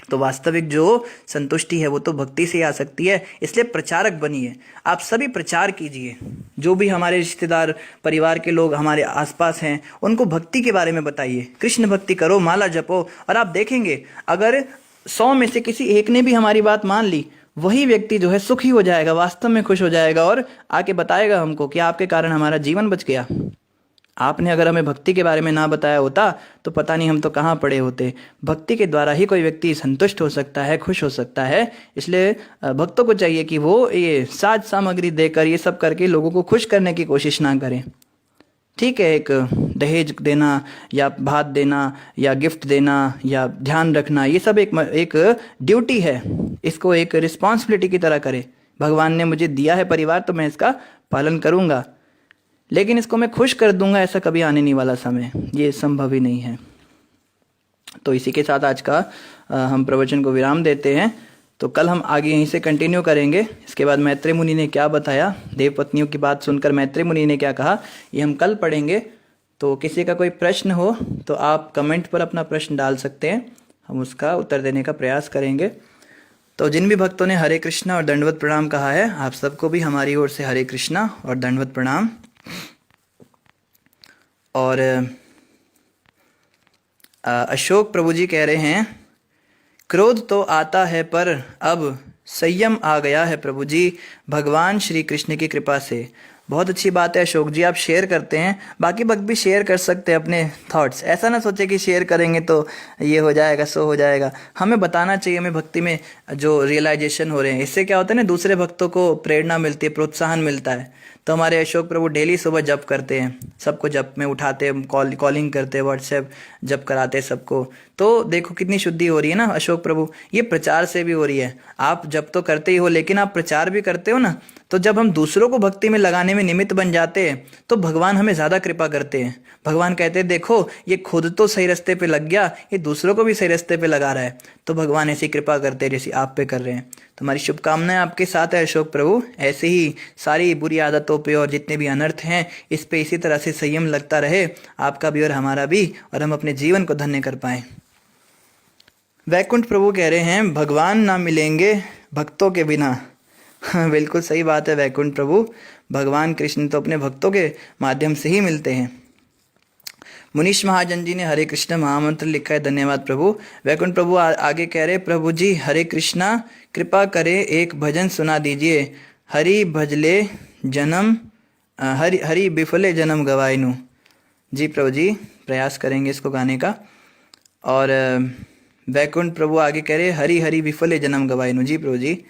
तो वास्तविक जो संतुष्टि है वो तो भक्ति से आ सकती है। इसलिए प्रचारक बनिए, आप सभी प्रचार कीजिए। जो भी हमारे रिश्तेदार परिवार के लोग हमारे आसपास हैं, उनको भक्ति के बारे में बताइए। कृष्ण भक्ति करो, माला जपो, और आप देखेंगे अगर 100 में से किसी एक ने भी हमारी बात मान ली, वही व्यक्ति जो है सुखी हो जाएगा, वास्तव में खुश हो जाएगा, और आके बताएगा हमको कि आपके कारण हमारा जीवन बच गया। आपने अगर हमें भक्ति के बारे में ना बताया होता तो पता नहीं हम तो कहाँ पड़े होते। भक्ति के द्वारा ही कोई व्यक्ति संतुष्ट हो सकता है, खुश हो सकता है। इसलिए भक्तों को चाहिए कि वो ये साज सामग्री देकर, ये सब करके लोगों को खुश करने की कोशिश ना करें। ठीक है, एक दहेज देना या भात देना या गिफ्ट देना या ध्यान रखना, ये सब एक ड्यूटी है। इसको एक रिस्पॉन्सिबिलिटी की तरह करें। भगवान ने मुझे दिया है परिवार तो मैं इसका पालन करूँगा, लेकिन इसको मैं खुश कर दूंगा ऐसा कभी आने नहीं वाला समय, ये संभव ही नहीं है। तो इसी के साथ आज का हम प्रवचन को विराम देते हैं। तो कल हम आगे यहीं से कंटिन्यू करेंगे। इसके बाद मैत्रेय मुनि ने क्या बताया, देव पत्नियों की बात सुनकर मैत्रेय मुनि ने क्या कहा, ये हम कल पढ़ेंगे। तो किसी का कोई प्रश्न हो तो आप कमेंट पर अपना प्रश्न डाल सकते हैं, हम उसका उत्तर देने का प्रयास करेंगे। तो जिन भी भक्तों ने हरे कृष्णा और दंडवत प्रणाम कहा है, आप सबको भी हमारी ओर से हरे कृष्णा और दंडवत प्रणाम। और अशोक प्रभु जी कह रहे हैं, क्रोध तो आता है पर अब संयम आ गया है प्रभु जी, भगवान श्री कृष्ण की कृपा से। बहुत अच्छी बात है अशोक जी, आप शेयर करते हैं, बाकी भक्त भी शेयर कर सकते हैं अपने थॉट्स। ऐसा ना सोचे कि शेयर करेंगे तो ये हो जाएगा सो हो जाएगा। हमें बताना चाहिए, हमें भक्ति में जो रियलाइजेशन हो रहे हैं, इससे क्या होता है ना, दूसरे भक्तों को प्रेरणा मिलती है, प्रोत्साहन मिलता है। तो हमारे अशोक प्रभु डेली सुबह जप करते हैं, सबको जप में उठाते हैं, कॉलिंग करते हैं, व्हाट्सएप जप कराते हैं सबको। तो देखो कितनी शुद्धि हो रही है ना अशोक प्रभु। ये प्रचार से भी हो रही है। आप जप तो करते ही हो, लेकिन आप प्रचार भी करते हो ना। तो जब हम दूसरों को भक्ति में लगाने में निमित्त बन जाते हैं तो भगवान हमें ज़्यादा कृपा करते हैं। भगवान कहते हैं देखो ये खुद तो सही रास्ते पे लग गया, ये दूसरों को भी सही रास्ते पे लगा रहा है। तो भगवान ऐसी कृपा करते हैं जैसी आप पे कर रहे हैं। तो हमारी शुभकामनाएं आपके साथ है अशोक प्रभु। ऐसे ही सारी बुरी आदतों पे और जितने भी अनर्थ हैं इस पे इसी तरह से संयम लगता रहे, आपका भी और हमारा भी, और हम अपने जीवन को धन्य कर पाएं। वैकुंठ प्रभु कह रहे हैं भगवान ना मिलेंगे भक्तों के बिना। बिल्कुल सही बात है वैकुंठ प्रभु। भगवान कृष्ण तो अपने भक्तों के माध्यम से ही मिलते हैं। मुनीश महाजन जी ने हरे कृष्ण महामंत्र लिखा है, धन्यवाद प्रभु। वैकुंठ प्रभु आगे कह रहे प्रभु जी हरे कृष्णा कृपा करे एक भजन सुना दीजिए, हरि भजले जन्म हरि बिफले जन्म गवाइनु। जी प्रभु जी प्रयास करेंगे इसको गाने का। और वैकुंठ प्रभु आगे कह रहे हरि हरि विफले जन्म गवाइनु। जी प्रभु जी।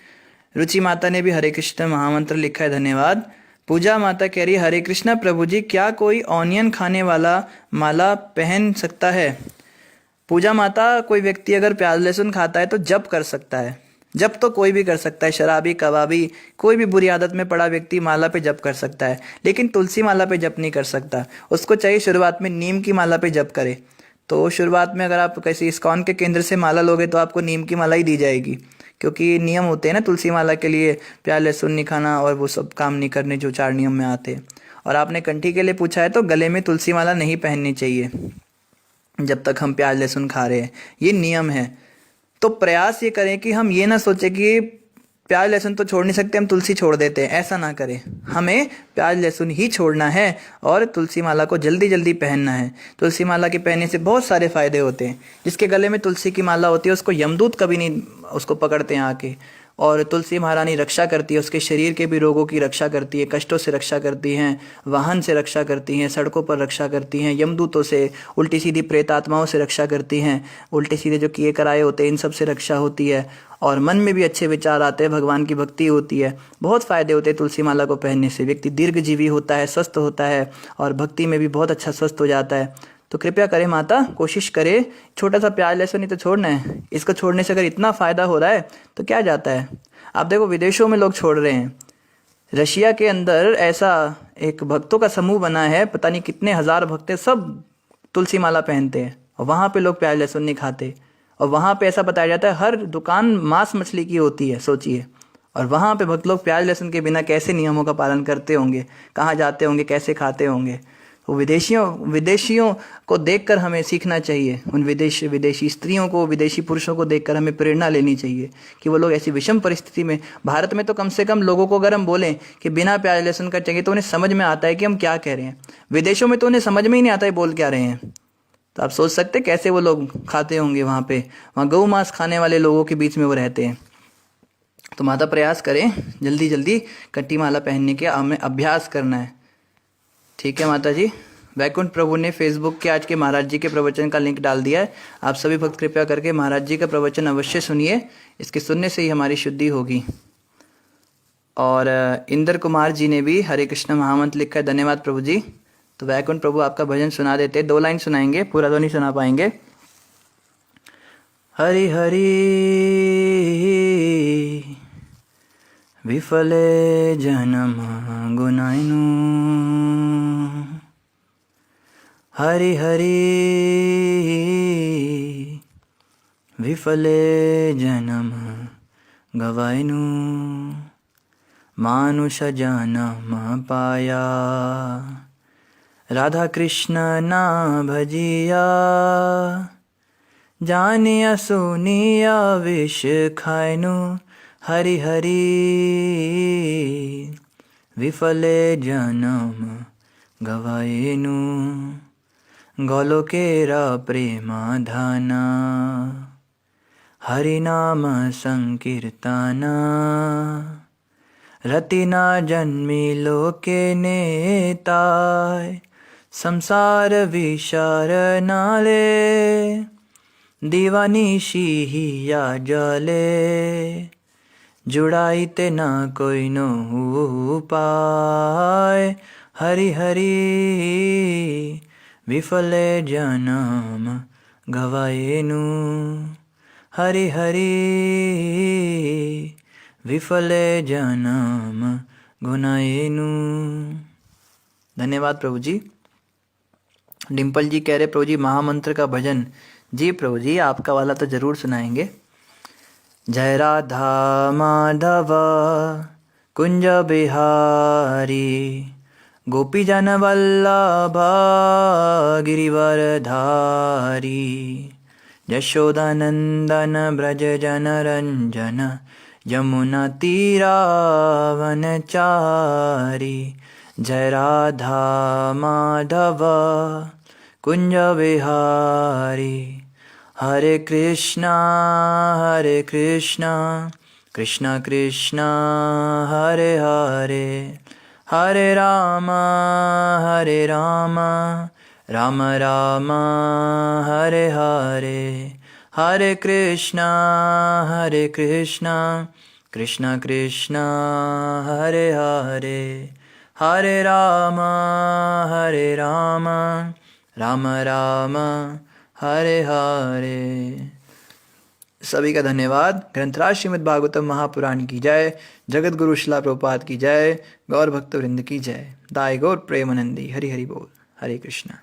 रुचि माता ने भी हरे कृष्ण महामंत्र लिखा है, धन्यवाद। पूजा माता कह रही है हरे कृष्णा प्रभु जी क्या कोई ऑनियन खाने वाला माला पहन सकता है? पूजा माता कोई व्यक्ति अगर प्याज लहसुन खाता है तो जप कर सकता है। जप तो कोई भी कर सकता है, शराबी कबाबी कोई भी बुरी आदत में पड़ा व्यक्ति माला पे जप कर सकता है, लेकिन तुलसी माला पे जप नहीं कर सकता। उसको चाहिए शुरुआत में नीम की माला पे जप करे। तो शुरुआत में अगर आप किसी इस्कॉन के केंद्र से माला लोगे तो आपको नीम की माला ही दी जाएगी, क्योंकि नियम होते हैं ना तुलसी माला के लिए, प्याज लहसुन नहीं खाना और वो सब काम नहीं करने जो 4 नियम में आते हैं। और आपने कंठी के लिए पूछा है तो गले में तुलसी माला नहीं पहननी चाहिए जब तक हम प्याज लहसुन खा रहे हैं, ये नियम है। तो प्रयास ये करें कि हम ये ना सोचें कि प्याज लहसुन तो छोड़ नहीं सकते हम तुलसी छोड़ देते हैं, ऐसा ना करें। हमें प्याज लहसुन ही छोड़ना है और तुलसी माला को जल्दी जल्दी पहनना है। तुलसी माला के पहनने से बहुत सारे फायदे होते हैं। जिसके गले में तुलसी की माला होती है उसको यमदूत कभी नहीं उसको पकड़ते हैं आके। और तुलसी महारानी रक्षा करती है, उसके शरीर के भी रोगों की रक्षा करती है, कष्टों से रक्षा करती हैं, वाहन से रक्षा करती हैं, सड़कों पर रक्षा करती हैं, यमदूतों से, उल्टी सीधी प्रेत आत्माओं से रक्षा करती हैं, उल्टे सीधे जो किए कराए होते हैं इन सब से रक्षा होती है। और मन में भी अच्छे विचार आते हैं, भगवान की भक्ति होती है। बहुत फ़ायदे होते हैं तुलसी माला को पहनने से। व्यक्ति दीर्घजीवी होता है, स्वस्थ होता है और भक्ति में भी बहुत अच्छा स्वस्थ हो जाता है। तो कृपया करें माता, कोशिश करें, छोटा सा प्याज लहसुन ही तो छोड़ना है। इसको छोड़ने से अगर इतना फ़ायदा हो रहा है तो क्या जाता है। आप देखो विदेशों में लोग छोड़ रहे हैं। रशिया के अंदर ऐसा एक भक्तों का समूह बना है, पता नहीं कितने हजार भक्त हैं, सब तुलसी माला पहनते हैं और वहाँ पे लोग प्याज लहसुन नहीं खाते। और वहाँ पे ऐसा बताया जाता है हर दुकान मांस मछली की होती है, सोचिए। और वहाँ पे भक्त लोग प्याज लहसुन के बिना कैसे नियमों का पालन करते होंगे, कहाँ जाते होंगे, कैसे खाते होंगे। तो विदेशियों को देखकर हमें सीखना चाहिए। उन विदेशी स्त्रियों को, विदेशी पुरुषों को देखकर हमें प्रेरणा लेनी चाहिए कि वो लोग ऐसी विषम परिस्थिति में, भारत में तो कम से कम लोगों को अगर हम बोलें कि बिना प्याज लहसुन का चाहिए तो उन्हें समझ में आता है कि हम क्या कह रहे हैं। विदेशों में तो उन्हें समझ में ही नहीं आता है बोल क्या रहे हैं। तो आप सोच सकते कैसे वो लोग खाते होंगे वहाँ पे। वहाँ गौ मांस खाने वाले लोगों के बीच में वो रहते हैं। तो माता प्रयास करें जल्दी जल्दी कट्टी माला पहनने के, हमें अभ्यास करना है। ठीक है माता जी। वैकुंठ प्रभु ने फेसबुक के आज के महाराज जी के प्रवचन का लिंक डाल दिया है। आप सभी भक्त कृपया करके महाराज जी का प्रवचन अवश्य सुनिए, इसके सुनने से ही हमारी शुद्धि होगी। और इंद्र कुमार जी ने भी हरे कृष्ण महामंत्र लिखा है, धन्यवाद प्रभु जी। तो वैकुंठ प्रभु आपका भजन सुना देते, 2 लाइन सुनाएंगे, पूरा तो नहीं सुना पाएंगे। हरि हरि विफले जन्म गुनाइनु, हरि हरि विफले जन्म गवाइनु, मानुष जन्म पाया राधा कृष्ण ना भजिया, जानिया सुनिया विष खाइनु, हरि हरि विफले जन्म गवाइनु, गोलोकेरा प्रेम धाना, हरि नाम संकीर्तना, रति ना जन्मी लोके नेताय, संसार विशार नाले, दीवानी शिहिया जले, जुड़ाईते न कोई नो उपाय। हरि हरि विफले जन्म गवाएनु। हरि हरि विफले जन्म गुनाएनु। धन्यवाद प्रभु जी। डिम्पल जी कह रहे प्रभु जी महामंत्र का भजन। जी प्रभु जी आपका वाला तो जरूर सुनाएंगे। जय राधा माधव कुंज बिहारी गोपी जन वल्लभ गिरिवरधारी। यशोदानंदन ब्रज जन रंजन यमुना तीरावनचारी। जय राधा माधव कुंज बिहारी। हरे कृष्णा कृष्णा कृष्णा हरे हरे, हरे राम राम राम हरे हरे। हरे कृष्णा कृष्णा कृष्णा हरे हरे, हरे राम राम राम हरे हरे। सभी का धन्यवाद। ग्रंथराज श्रीमद् भागवतम महापुराण की जय। जगत गुरु शिला प्रभुपाद की जय। गौर भक्त वृंद की जय। दाय गौर प्रेमानंदी। हरि हरि बोल। हरे कृष्णा।